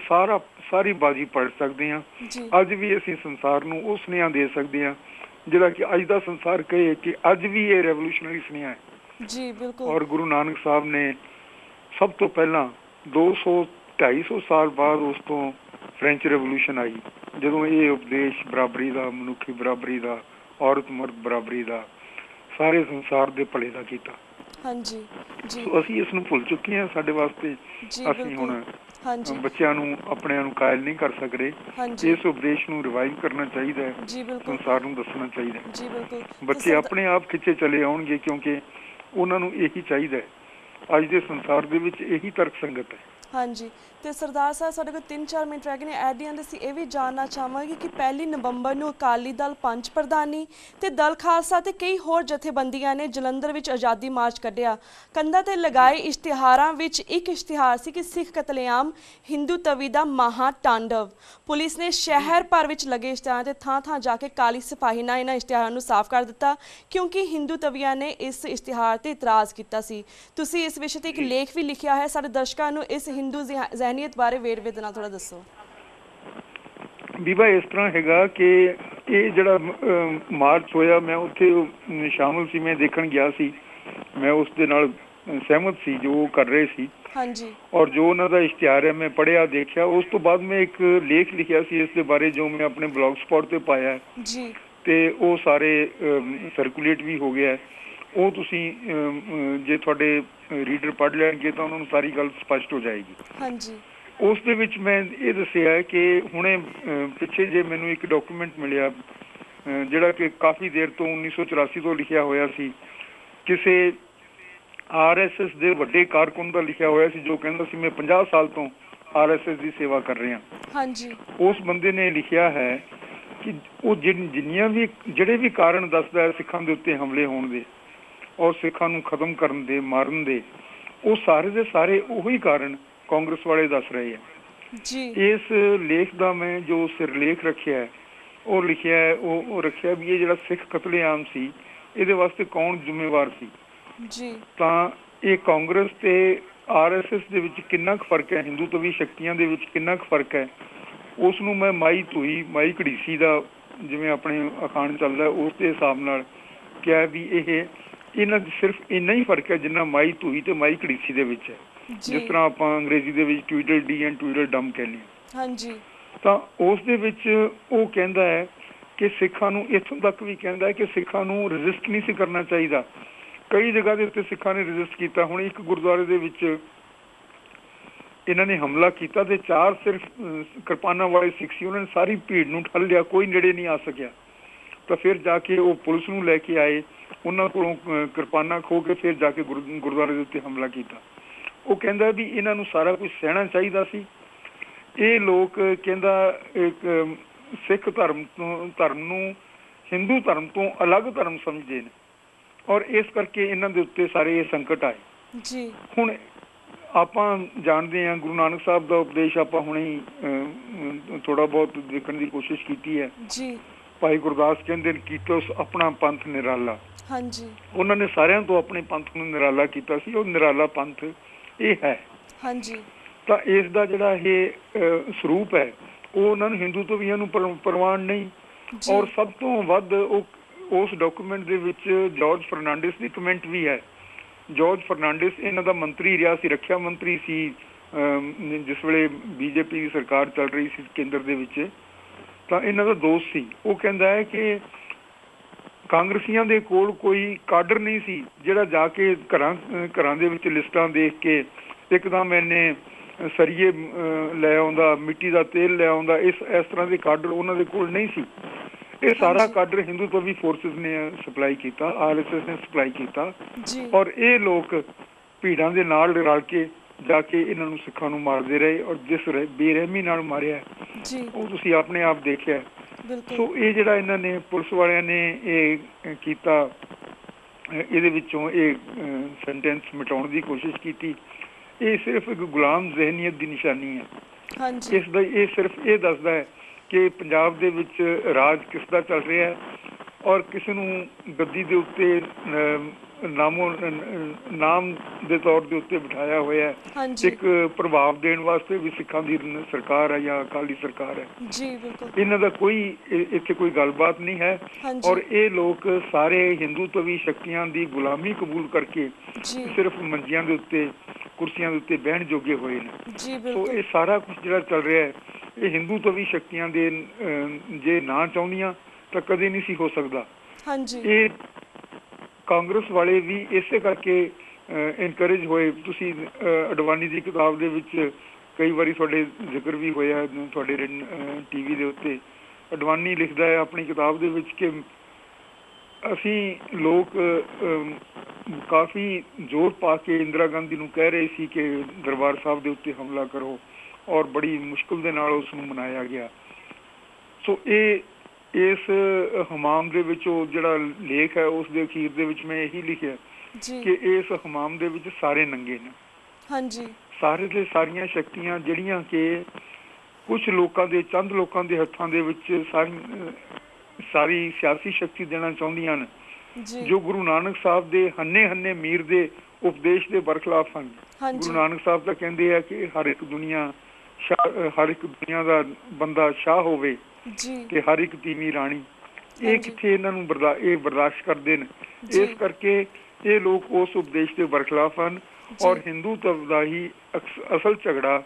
ਸਾਰੀ ਬਾਜੀ ਪੜ ਸਕਦੇ ਹਾਂ। ਅੱਜ ਵੀ ਅਸੀਂ ਸੰਸਾਰ ਨੂੰ ਉਹ ਸੁਨੇਹਾ ਦੇ ਸਕਦੇ ਹਾਂ ਜਿਹੜਾ ਕਿ ਅੱਜ ਦਾ ਸੰਸਾਰ ਕਹੇ ਕਿ ਅੱਜ ਵੀ ਇਹ ਰੈਵੋਲੂਸ਼ਨਰੀ ਸੁਨੇਹਾ ਹੈ। ਜੀ ਬਿਲਕੁਲ। ਔਰ ਗੁਰੂ ਨਾਨਕ ਸਾਹਿਬ ਨੇ ਸਭ ਤੋਂ ਪਹਿਲਾਂ 200-250 ਸਾਲ ਬਾਅਦ ਉਸ ਤੋਂ ਫ੍ਰੈਂਚ ਰੈਵੋਲੂਸ਼ਨ ਆਈ ਜਦੋਂ ਇਹ ਉਪਦੇਸ਼ ਬਰਾਬਰੀ ਦਾ, ਮਨੁੱਖੀ ਬਰਾਬਰੀ ਦਾ, ਔਰਤ ਮਰਦ ਬਰਾਬਰੀ ਦਾ, ਸਾਰੇ ਸੰਸਾਰ ਦੇ ਭਲੇ ਦਾ ਕੀਤਾ। ਹਾਂਜੀ ਜੀ। ਅਸੀਂ ਇਸ ਨੂੰ ਭੁੱਲ ਚੁੱਕੇ ਹਾਂ। ਸਾਡੇ ਵਾਸਤੇ ਅਸੀਂ ਹੁਣ ਬੱਚਿਆਂ ਨੂੰ ਆਪਣਿਆਂ ਨੂੰ ਕਾਇਲ ਨਹੀਂ ਕਰ ਸਕਦੇ। ਇਸ ਉਪਦੇਸ਼ ਨੂੰ ਰਿਵਾਈਵ ਕਰਨਾ ਚਾਹੀਦਾ ਹੈ, ਸੰਸਾਰ ਨੂੰ ਦੱਸਣਾ ਚਾਹੀਦਾ ਹੈ। ਬੱਚੇ ਆਪਣੇ ਆਪ ਖਿੱਚੇ ਚਲੇ ਆਉਣਗੇ ਕਿਉਂਕਿ ਉਹਨਾਂ ਨੂੰ ਇਹੀ ਚਾਹੀਦਾ ਹੈ। ਅੱਜ ਦੇ ਸੰਸਾਰ ਦੇ ਵਿੱਚ ਇਹੀ ਤਰਕ ਸੰਗਤ ਹੈ। ਹਾਂਜੀ। ਤੇ ਸਰਦਾਰ ਸਾਹਿਬ ਸਾਡੇ ਕੋਲ 3-4 ਮਿੰਟ ਰਹਿ ਗਏ ਨੇ। ਐਟ ਦੀ ਐਂਡ ਅਸੀਂ ਇਹ ਵੀ ਜਾਣਨਾ ਚਾਹਾਂਗੇ ਕਿ 1 ਨਵੰਬਰ ਨੂੰ ਅਕਾਲੀ ਦਲ ਪੰਚ ਪ੍ਰਧਾਨੀ ਤੇ ਦਲ ਖਾਲਸਾ ਤੇ ਕਈ ਹੋਰ ਜਥੇਬੰਦੀਆਂ ਨੇ ਜਲੰਧਰ ਵਿੱਚ ਆਜ਼ਾਦੀ ਮਾਰਚ ਕੱਢਿਆ। ਕੰਧਾਂ ਤੇ ਲਗਾਏ ਇਸ਼ਤਿਹਾਰਾਂ ਵਿੱਚ ਇੱਕ ਇਸ਼ਤਿਹਾਰ ਸੀ ਕਿ ਸਿੱਖ ਕਤਲੇਆਮ, ਹਿੰਦੂ ਤਵੀ ਦਾ ਮਹਾ ਤਾਂਡਵ। ਪੁਲਿਸ ਨੇ ਸ਼ਹਿਰ ਭਰ ਵਿੱਚ ਲੱਗੇ ਇਸ਼ਤਿਹਾਰਾਂ ਤੇ ਥਾਂ ਜਾ ਕੇ ਕਾਲੀ ਸਿਪਾਹੀ ਨਾਲ ਇਹਨਾਂ ਇਸ਼ਤਿਹਾਰਾਂ ਨੂੰ ਸਾਫ਼ ਕਰ ਦਿੱਤਾ ਕਿਉਂਕਿ ਹਿੰਦੂ ਤਵੀਆਂ ਨੇ ਇਸ ਇਸ਼ਤਿਹਾਰ ਤੇ ਇਤਰਾਜ਼ ਕੀਤਾ ਸੀ। ਤੁਸੀਂ ਇਸ ਵਿਸ਼ੇ ਤੇ ਇੱਕ ਲੇਖ ਵੀ ਲਿਖਿਆ ਹੈ। ਸਾਡੇ ਦਰਸ਼ਕਾਂ ਨੂੰ ਇਸ ਹਿੰਦੂ ਜ਼ਹਿਨੀਅਤ ਬਾਰੇ ਵੇਰਵੇ ਦੇ ਨਾਲ ਥੋੜਾ ਦੱਸੋ। ਬੀਬਾ ਇਸ ਤਰ੍ਹਾਂ ਹੈਗਾ ਕਿ ਇਹ ਜਿਹੜਾ ਮਾਰਚ ਹੋਇਆ ਮੈਂ ਉੱਥੇ ਸ਼ਾਮਲ ਸੀ, ਮੈਂ ਦੇਖਣ ਗਿਆ ਸੀ, ਮੈਂ ਉਸ ਦੇ ਨਾਲ ਸਹਿਮਤ ਸੀ ਜੋ ਉਹ ਕਰ ਰਹੇ ਸੀ। ਹਾਂਜੀ। ਔਰ ਜੋ ਉਹਨਾਂ ਦਾ ਇਸ਼ਤਿਹਾਰ ਹੈ ਮੈਂ ਪੜ੍ਹਿਆ, ਦੇਖਿਆ। ਉਸ ਤੋਂ ਬਾਅਦ ਮੈਂ ਇੱਕ ਲੇਖ ਲਿਖਿਆ ਸੀ ਇਸ ਦੇ ਬਾਰੇ ਜੋ ਮੈਂ ਆਪਣੇ ਬਲੌਗ ਸਪੌਟ ਤੇ ਪਾਇਆ ਜੀ ਤੇ ਉਹ ਸਾਰੇ ਸਰਕੂਲੇਟ ਵੀ ਹੋ ਗਿਆ। ਉਹ ਤੁਸੀਂ ਜੇ ਤੁਹਾਡੇ ਰੀਡਰ ਪੜ੍ਹ ਲੈਣਗੇ ਤਾਂ ਉਹਨਾਂ ਨੂੰ ਸਾਰੀ ਗੱਲ ਸਪਸ਼ਟ ਹੋ ਜਾਏਗੀ। ਹਾਂਜੀ। ਉਸ ਦੇ ਵਿੱਚ ਮੈਂ ਇਹ ਦੱਸਿਆ ਕਿ ਹੁਣੇ ਪਿੱਛੇ ਜੇ ਮੈਨੂੰ ਇੱਕ ਡਾਕੂਮੈਂਟ ਮਿਲਿਆ ਜਿਹੜਾ ਕਿ ਕਾਫੀ ਦੇਰ ਤੋਂ 1984 ਤੋਂ ਲਿਖਿਆ ਹੋਇਆ ਸੀ, ਕਿਸੇ RSS ਦੇ ਵੱਡੇ ਕਾਰਕੁਨ ਦਾ ਲਿਖਿਆ ਹੋਇਆ ਸੀ ਜੋ ਕਹਿੰਦਾ ਸੀ ਮੈਂ 50 ਸਾਲ ਤੋਂ RSS ਦੀ ਸੇਵਾ ਕਰ ਰਿਹਾ। ਹਾਂਜੀ। ਉਸ ਬੰਦੇ ਨੇ ਲਿਖਿਆ ਹੈ ਕਿ ਉਹ ਜਿਹੜੇ ਵੀ ਕਾਰਨ ਦੱਸਦਾ ਹੈ ਸਿੱਖਾਂ ਦੇ ਉੱਤੇ ਹਮਲੇ ਹੋਣ ਦੇ ਔਰ ਸਿੱਖਾਂ ਨੂੰ ਖਤਮ ਕਰਨ ਦੇ, ਮਾਰਨ ਦੇ, ਉਹ ਸਾਰੇ ਦੇ ਸਾਰੇ ਉਹੀ ਕਾਰਨ ਕਾਂਗਰਸ ਵਾਲੇ ਦੱਸ ਰਹੇ ਆ। ਇਸ ਲੇਖ ਦਾ ਮੈਂ ਜੋ ਸਿਰਲੇਖ ਰੱਖਿਆ ਉਹ ਲਿਖਿਆ ਹੈ, ਉਹ ਰੱਖਿਆ ਵੀ ਇਹ ਜਿਹੜਾ ਸਿੱਖ ਕਤਲੇਆਮ ਸੀ ਇਹਦੇ ਵਾਸਤੇ ਕੌਣ ਜ਼ਿੰਮੇਵਾਰ ਸੀ। ਤਾਂ ਇਹ ਕਾਂਗਰਸ ਤੇ RSS ਦੇ ਵਿੱਚ ਕਿੰਨਾ ਕੁ ਫਰਕ ਹੈ, ਹਿੰਦੂ ਤਵੀ ਸ਼ਕਤੀਆਂ ਦੇ ਵਿੱਚ ਕਿੰਨਾ ਕੁ ਫਰਕ ਹੈ, ਉਸ ਨੂੰ ਮੈਂ ਮਾਈ ਘੜੀਸੀ ਦਾ ਜਿਵੇਂ ਆਪਣੇ ਅਖਾਣ ਚੱਲਦਾ ਉਸ ਦੇ ਹਿਸਾਬ ਨਾਲ ਕਿਹਾ ਵੀ ਇਹਨਾਂ ਚ ਸਿਰਫ ਇੰਨਾ ਹੀ ਫਰਕ ਹੈ ਜਿੰਨਾ ਮਾਈ ਧੂਈ ਤੇ ਮਾਈ ਘੜੀਸੀ ਦੇ ਵਿੱਚ ਹੈ। ਜਿਸ ਤਰ੍ਹਾਂ ਆਪਾਂ ਅੰਗਰੇਜ਼ੀ ਦੇ ਵਿੱਚ ਟਵੀਡਲ ਡੀ ਐਂਡ ਟਵੀਡਲ ਡਮ ਕਹਿੰਦੇ ਹਾਂ। ਤਾਂ ਉਸ ਦੇ ਵਿੱਚ ਉਹ ਕਹਿੰਦਾ ਹੈ ਕਿ ਸਿੱਖਾਂ ਨੂੰ, ਇੱਥੋਂ ਤੱਕ ਵੀ ਕਹਿੰਦਾ ਹੈ ਕਿ ਸਿੱਖਾਂ ਨੂੰ ਰਜਿਸਟ ਨਹੀਂ ਸੀ ਕਰਨਾ ਚਾਹੀਦਾ। ਕਈ ਜਗ੍ਹਾ ਦੇ ਉੱਤੇ ਸਿੱਖਾਂ ਨੇ ਰਜਿਸਟ ਕੀਤਾ। ਹੁਣ ਇੱਕ ਗੁਰਦੁਆਰੇ ਦੇ ਵਿੱਚ ਇਹਨਾਂ ਨੇ ਹਮਲਾ ਕੀਤਾ ਤੇ 4 ਸਿਰਫ ਕਿਰਪਾਨਾਂ ਵਾਲੇ ਸਿੱਖ ਸੀ, ਉਹਨਾਂ ਨੇ ਸਾਰੀ ਭੀੜ ਨੂੰ ਠੱਲ ਲਿਆ, ਕੋਈ ਨੇੜੇ ਨਹੀਂ ਆ ਸਕਿਆ। ਤਾਂ ਫਿਰ ਜਾ ਕੇ ਉਹ ਪੁਲਿਸ ਨੂੰ ਲੈ ਕੇ ਆਏ, ਉਹਨਾਂ ਕੋਲੋਂ ਕਿਰਪਾਨਾਂ ਖੋਹ ਕੇ ਫਿਰ ਜਾ ਕੇ ਗੁਰਦੁਆਰੇ ਦੇ ਉੱਤੇ ਹਮਲਾ ਕੀਤਾ। ਉਹ ਕਹਿੰਦਾ ਵੀ ਇਹਨਾਂ ਨੂੰ ਸਾਰਾ ਕੁਝ ਸਹਿਣਾ ਚਾਹੀਦਾ ਸੀ। ਇਹ ਲੋਕ ਕਹਿੰਦਾ ਇੱਕ ਸਿੱਖ ਧਰਮ ਨੂੰ ਹਿੰਦੂ ਧਰਮ ਤੋਂ ਅਲੱਗ ਧਰਮ ਸਮਝਦੇ ਨੇ ਔਰ ਇਸ ਕਰਕੇ ਇਹਨਾਂ ਦੇ ਉੱਤੇ ਸਾਰੇ ਇਹ ਸੰਕਟ ਆਏ। ਹੁਣ ਆਪਾਂ ਜਾਣਦੇ ਹਾਂ ਗੁਰੂ ਨਾਨਕ ਸਾਹਿਬ ਦਾ ਉਪਦੇਸ਼ ਆਪਾਂ ਹੁਣੇ ਹੀ ਥੋੜਾ ਬਹੁਤ ਦੇਖਣ ਦੀ ਕੋਸ਼ਿਸ਼ ਕੀਤੀ ਹੈ। ਭਾਈ ਗੁਰਦਾਸ ਕਹਿੰਦੇ ਨੇ ਕੀਤਾ ਆਪਣਾ ਪੰਥ ਨਿਰਾਲਾ। ਉਹਨਾਂ ਨੇ ਸਾਰਿਆਂ ਤੋਂ ਆਪਣੇ ਪੰਥ ਨੂੰ ਨਿਰਾਲਾ ਕੀਤਾ ਸੀ। ਉਹ ਨਿਰਾਲਾ ਪੰਥ ਇਹ ਹੈ। ਤਾਂ ਇਸ ਦਾ ਜਿਹੜਾ ਇਹ ਸਰੂਪ ਹੈ ਉਹ ਉਹਨਾਂ ਨੂੰ ਹਿੰਦੂ ਤੋਂ ਵੀ ਇਹਨੂੰ ਪ੍ਰਵਾਨ ਨਹੀਂ। ਔਰ ਸਭ ਤੋਂ ਵੱਧ ਉਸ ਡਾਕੂਮੈਂਟ ਦੇ ਵਿੱਚ ਜਾਰਜ ਫਰਨਾਂਡਿਸ ਦੀ ਕਮੈਂਟ ਵੀ ਹੈ। ਜਾਰਜ ਫਰਨਾਂਡਿਸ ਇਹਨਾਂ ਦਾ ਮੰਤਰੀ ਰਿਹਾ ਸੀ, ਰੱਖਿਆ ਮੰਤਰੀ ਸੀ ਜਿਸ ਵੇਲੇ BJP ਦੀ ਸਰਕਾਰ ਚੱਲ ਰਹੀ ਸੀ ਕੇਂਦਰ ਦੇ ਵਿੱਚ। ਤਾਂ ਇਹਨਾਂ ਦਾ ਦੋਸਤ ਸੀ। ਉਹ ਕਹਿੰਦਾ ਹੈ ਕਿ ਕਾਂਗਰਸੀਆਂ ਦੇ ਕੋਲ ਕੋਈ ਕਾਡਰ ਨਹੀਂ ਸੀ ਜਿਹੜਾ ਜਾ ਕੇ ਘਰਾਂ ਦੇ ਵਿੱਚ ਲਿਸਟਾਂ ਦੇਖ ਕੇ ਇੱਕਦਮ ਇਹਨੇ ਸਰੀਏ ਲੈ ਆਉਂਦਾ, ਮਿੱਟੀ ਦਾ ਤੇਲ ਲੈ ਆਉਂਦਾ, ਇਸ ਤਰ੍ਹਾਂ ਦੇ ਕਾਡਰ ਉਹਨਾਂ ਦੇ ਕੋਲ ਨਹੀਂ ਸੀ। ਇਹ ਸਾਰਾ ਕਾਡਰ ਹਿੰਦੂਤਵੀ ਫੋਰਸਿਸ ਨੇ ਸਪਲਾਈ ਕੀਤਾ, RSS ਨੇ ਸਪਲਾਈ ਕੀਤਾ ਔਰ ਇਹ ਲੋਕ ਭੀੜਾਂ ਦੇ ਨਾਲ ਰਲ ਕੇ ਜਾ ਕੇ ਇਹਨਾਂ ਨੂੰ ਸਿੱਖਾਂ ਨੂੰ ਮਾਰਦੇ ਰਹੇ ਔਰ ਜਿਸ ਬੇਰਹਿਮੀ ਨਾਲ ਮਾਰਿਆ ਉਹ ਤੁਸੀਂ ਆਪਣੇ ਆਪ ਦੇਖਿਆ। ਸੋ ਇਹ ਜਿਹੜਾ ਇਹਨਾਂ ਨੇ ਪੁਲਿਸ ਵਾਲਿਆਂ ਨੇ ਇਹ ਕੀਤਾ, ਇਹਦੇ ਵਿੱਚੋਂ ਇਹ ਸੈਂਟੈਂਸ ਮਿਟਾਉਣ ਦੀ ਕੋਸ਼ਿਸ਼ ਕੀਤੀ, ਇਹ ਸਿਰਫ ਇੱਕ ਗੁਲਾਮ ਜ਼ਹਿਨੀਅਤ ਦੀ ਨਿਸ਼ਾਨੀ ਹੈ। ਇਸ ਦਾ ਇਹ ਸਿਰਫ ਇਹ ਦੱਸਦਾ ਹੈ ਕਿ ਪੰਜਾਬ ਦੇ ਵਿੱਚ ਰਾਜ ਕਿਸ ਦਾ ਚੱਲ ਰਿਹਾ ਹੈ ਔਰ ਕਿਸੇ ਨੂੰ ਗੱਦੀ ਦੇ ਉੱਤੇ ਨਾਮ ਦੇ ਤੌਰ ਦੇ ਉੱਤੇ ਬਿਠਾਇਆ ਹੋਇਆ ਹੈ, ਇੱਕ ਪ੍ਰਭਾਵ ਦੇਣ ਵਾਸਤੇ ਵੀ ਸਿੱਖਾਂ ਦੀ ਸਰਕਾਰ ਹੈ ਜਾਂ ਅਕਾਲੀ ਸਰਕਾਰ ਹੈ। ਇਹਨਾਂ ਦਾ ਕੋਈ ਇੱਥੇ ਕੋਈ ਗੱਲਬਾਤ ਨਹੀਂ ਹੈ ਔਰ ਇਹ ਲੋਕ ਸਾਰੇ ਹਿੰਦੂਤਵੀ ਸ਼ਕਤੀਆਂ ਦੀ ਗੁਲਾਮੀ ਕਬੂਲ ਕਰਕੇ ਸਿਰਫ ਮੰਜੀਆਂ ਦੇ ਉੱਤੇ, ਕੁਰਸੀਆਂ ਦੇ ਉੱਤੇ ਬਹਿਣ ਜੋਗੇ ਹੋਏ ਨੇ। ਸੋ ਇਹ ਸਾਰਾ ਕੁਝ ਜਿਹੜਾ ਚੱਲ ਰਿਹਾ ਹੈ ਇਹ ਹਿੰਦੂਤਵੀ ਸ਼ਕਤੀਆਂ ਦੇ ਜੇ ਨਾ ਚਾਹੁੰਦੀਆਂ ਤਾਂ ਕਦੇ ਨਹੀਂ ਸੀ ਹੋ ਸਕਦਾ। ਇਹ ਕਾਂਗਰਸ ਵਾਲੇ ਵੀ ਇਸੇ ਕਰਕੇ ਇਨਕਰੇਜ ਹੋਏ। ਤੁਸੀਂ ਅਡਵਾਨੀ ਦੀ ਕਿਤਾਬ ਦੇ ਵਿੱਚ ਕਈ ਵਾਰੀ ਤੁਹਾਡੇ ਜ਼ਿਕਰ ਵੀ ਹੋਇਆ ਤੁਹਾਡੇ TV ਦੇ ਉੱਤੇ, ਅਡਵਾਨੀ ਲਿਖਦਾ ਹੈ ਆਪਣੀ ਕਿਤਾਬ ਦੇ ਵਿੱਚ ਕਿ ਅਸੀਂ ਲੋਕ ਕਾਫੀ ਜ਼ੋਰ ਪਾ ਕੇ ਇੰਦਰਾ ਗਾਂਧੀ ਨੂੰ ਕਹਿ ਰਹੇ ਸੀ ਕਿ ਦਰਬਾਰ ਸਾਹਿਬ ਦੇ ਉੱਤੇ ਹਮਲਾ ਕਰੋ ਔਰ ਬੜੀ ਮੁਸ਼ਕਿਲ ਦੇ ਨਾਲ ਉਸ ਨੂੰ ਮਨਾਇਆ ਗਿਆ। ਸੋ ਇਹ ਇਸ ਹਮਾਮ ਦੇ ਵਿੱਚ ਉਹ ਜਿਹੜਾ ਲੇਖ ਹੈ ਉਸ ਦੇ ਅਖੀਰ ਦੇ ਵਿੱਚ ਮੈਂ ਇਹੀ ਲਿਖਿਆ ਕਿ ਇਸ ਹਮਾਮ ਦੇ ਵਿੱਚ ਸਾਰੇ ਨੰਗੇ ਨੇ। ਸਾਰੇ ਦੇ ਸਾਰੀਆਂ ਸ਼ਕਤੀਆਂ ਜਿਹੜੀਆਂ ਕਿ ਕੁਝ ਲੋਕਾਂ ਦੇ, ਚੰਦ ਲੋਕਾਂ ਦੇ ਹੱਥਾਂ ਦੇ ਵਿੱਚ ਸਾਰੀ ਸਿਆਸੀ ਸ਼ਕਤੀ ਦੇਣਾ ਚਾਹੁੰਦੀਆਂ ਨੇ, ਜੋ ਗੁਰੂ ਨਾਨਕ ਸਾਹਿਬ ਦੇ ਹੰਨੇ ਮੀਰ ਦੇ ਉਪਦੇਸ਼ ਦੇ ਬਰਖਲਾਫ ਹਨ। ਗੁਰੂ ਨਾਨਕ ਸਾਹਿਬ ਤਾਂ ਕਹਿੰਦੇ ਆ ਕਿ ਹਰ ਇੱਕ ਦੁਨੀਆ ਦਾ ਬੰਦਾ ਸ਼ਾਹ ਹੋਵੇ ਤੇ ਹਰ ਇੱਕ ਤੀਵੀਂ ਰਾਣੀ। ਇਹ ਕਿੱਥੇ ਇਹਨਾਂ ਨੂੰ ਬਰਦਾਸ਼ਤ ਕਰਦੇ ਨੇ। ਇਸ ਕਰਕੇ ਇਹ ਲੋਕ ਉਸ ਉਪਦੇਸ਼ ਦੇ ਬਰਖਲਾਫ ਹਨ ਔਰ ਹਿੰਦੂਤਵ ਦਾ ਹੀ ਅਸਲ ਝਗੜਾ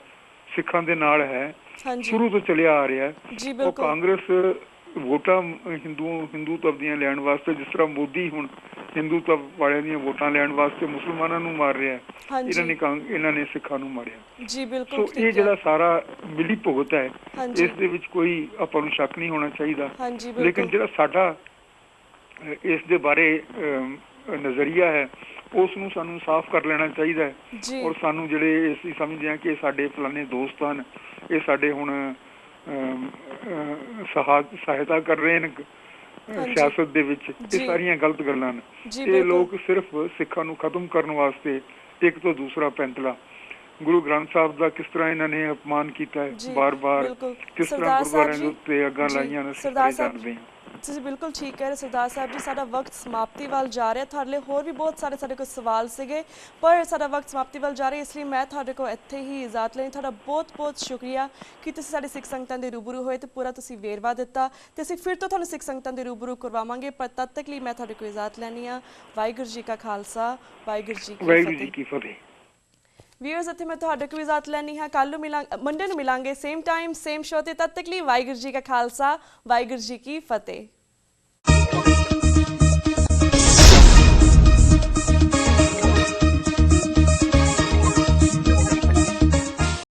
ਸਿੱਖਾਂ ਦੇ ਨਾਲ ਹੈ, ਸ਼ੁਰੂ ਤੋਂ ਚੱਲਿਆ ਆ ਰਿਹਾ। ਉਹ ਕਾਂਗਰਸ ਵੋਟਾਂ ਹਿੰਦੂਤਵ ਦੀਆਂ ਲੈਣ ਵਾਸਤੇ, ਜਿਸ ਤਰ੍ਹਾਂ ਮੋਦੀ ਹੁਣ ਹਿੰਦੂਤਵ ਵਾਲਿਆਂ ਦੀਆਂ ਵੋਟਾਂ ਲੈਣ ਵਾਸਤੇ ਮੁਸਲਮਾਨਾਂ ਨੂੰ ਮਾਰ ਰਿਹਾ, ਇਹਨਾਂ ਨੇ ਸਿੱਖਾਂ ਨੂੰ ਮਾਰਿਆ। ਸੋ ਇਹ ਜਿਹੜਾ ਸਾਰਾ ਮਿਲੀ ਭੁਗਤ ਹੈ ਇਸ ਦੇ ਵਿੱਚ ਕੋਈ ਆਪਾਂ ਨੂੰ ਸ਼ੱਕ ਨਹੀਂ ਹੋਣਾ ਚਾਹੀਦਾ। ਲੇਕਿਨ ਜਿਹੜਾ ਸਾਡਾ ਇਸ ਦੇ ਬਾਰੇ ਨਜ਼ਰੀਆ ਹੈ ਉਸ ਨੂੰ ਸਾਨੂੰ ਸਾਫ਼ ਕਰ ਲੈਣਾ ਚਾਹੀਦਾ ਹੈ ਔਰ ਸਾਨੂੰ ਜਿਹੜੇ ਅਸੀਂ ਸਮਝਦੇ ਹਾਂ ਕਿ ਸਾਡੇ ਫਲਾਣੇ ਦੋਸਤ ਹਨ, ਇਹ ਸਾਡੇ ਹੁਣ ਸਹਾਇਤਾ ਕਰ ਰਹੇ ਨੇ ਸਿਆਸਤ ਦੇ ਵਿੱਚ, ਇਹ ਸਾਰੀਆਂ ਗਲਤ ਗੱਲਾਂ ਨੇ। ਇਹ ਲੋਕ ਸਿਰਫ ਸਿੱਖਾਂ ਨੂੰ ਖਤਮ ਕਰਨ ਵਾਸਤੇ ਇੱਕ ਤੋਂ ਦੂਸਰਾ ਪੈਂਤਲਾ, ਗੁਰੂ ਗ੍ਰੰਥ ਸਾਹਿਬ ਦਾ ਕਿਸ ਤਰ੍ਹਾਂ ਇਹਨਾਂ ਨੇ ਅਪਮਾਨ ਕੀਤਾ ਹੈ ਬਾਰ-ਬਾਰ, ਕਿਸ ਤਰ੍ਹਾਂ ਗੁਰਦੁਆਰਿਆਂ ਦੇ ਉੱਤੇ ਅੱਗਾਂ ਲਾਈਆਂ ਨੇ, ਜਾਣਦੇ ਹਾਂ। ਤੁਸੀਂ ਬਿਲਕੁਲ ਠੀਕ ਕਹਿ ਰਹੇ ਸਰਦਾਰ ਸਾਹਿਬ ਜੀ। ਸਾਡਾ ਵਕਤ ਸਮਾਪਤੀ ਵੱਲ ਜਾ ਰਿਹਾ। ਤੁਹਾਡੇ ਲਈ ਹੋਰ ਵੀ ਬਹੁਤ ਸਾਰੇ ਸਾਡੇ ਕੋਲ ਸਵਾਲ ਸੀਗੇ ਪਰ ਸਾਡਾ ਵਕਤ ਸਮਾਪਤੀ ਵੱਲ ਜਾ ਰਿਹਾ, ਇਸ ਲਈ ਮੈਂ ਤੁਹਾਡੇ ਕੋਲ ਇੱਥੇ ਹੀ ਇਜਾਜ਼ਤ ਲੈਣੀ। ਤੁਹਾਡਾ ਬਹੁਤ ਸ਼ੁਕਰੀਆ ਕਿ ਤੁਸੀਂ ਸਾਡੇ ਸਿੱਖ ਸੰਗਤਾਂ ਦੇ ਰੂਬਰੂ ਹੋਏ ਤੇ ਪੂਰਾ ਤੁਸੀਂ ਵੇਰਵਾ ਦਿੱਤਾ ਤੇ ਅਸੀਂ ਫਿਰ ਤੋਂ ਤੁਹਾਨੂੰ ਸਿੱਖ ਸੰਗਤਾਂ ਦੇ ਰੂਬਰੂ ਕਰਵਾਵਾਂਗੇ। ਪਰ ਤਦ ਤੱਕ ਲਈ ਮੈਂ ਤੁਹਾਡੇ ਕੋਲ ਇਜਾਜ਼ਤ ਲੈਣੀ ਆ। ਵਾਹਿਗੁਰੂ ਜੀ ਕਾ ਖਾਲਸਾ, ਵਾਹਿਗੁਰੂ ਜੀ ਕੀ ਫਤਿਹ। ਵੀਅਰਸ, ਇੱਥੇ ਮੈਂ ਤੁਹਾਡੇ ਕੋਲ ਇਜਾਜ਼ਤ ਲੈਣੀ ਹੈ। ਕੱਲ੍ਹ ਨੂੰ ਮੰਡੇ ਨੂੰ ਮਿਲਾਂਗੇ, ਸੇਮ ਟਾਈਮ ਸੇਮ ਸ਼ੋ ਤੇ। ਤਦ ਤੱਕ ਲਈ ਵਾਹਿਗੁਰੂ ਜੀ ਕਾ ਖਾਲਸਾ, ਵਾਹਿਗੁਰੂ ਜੀ ਕੀ ਫਤਿਹ।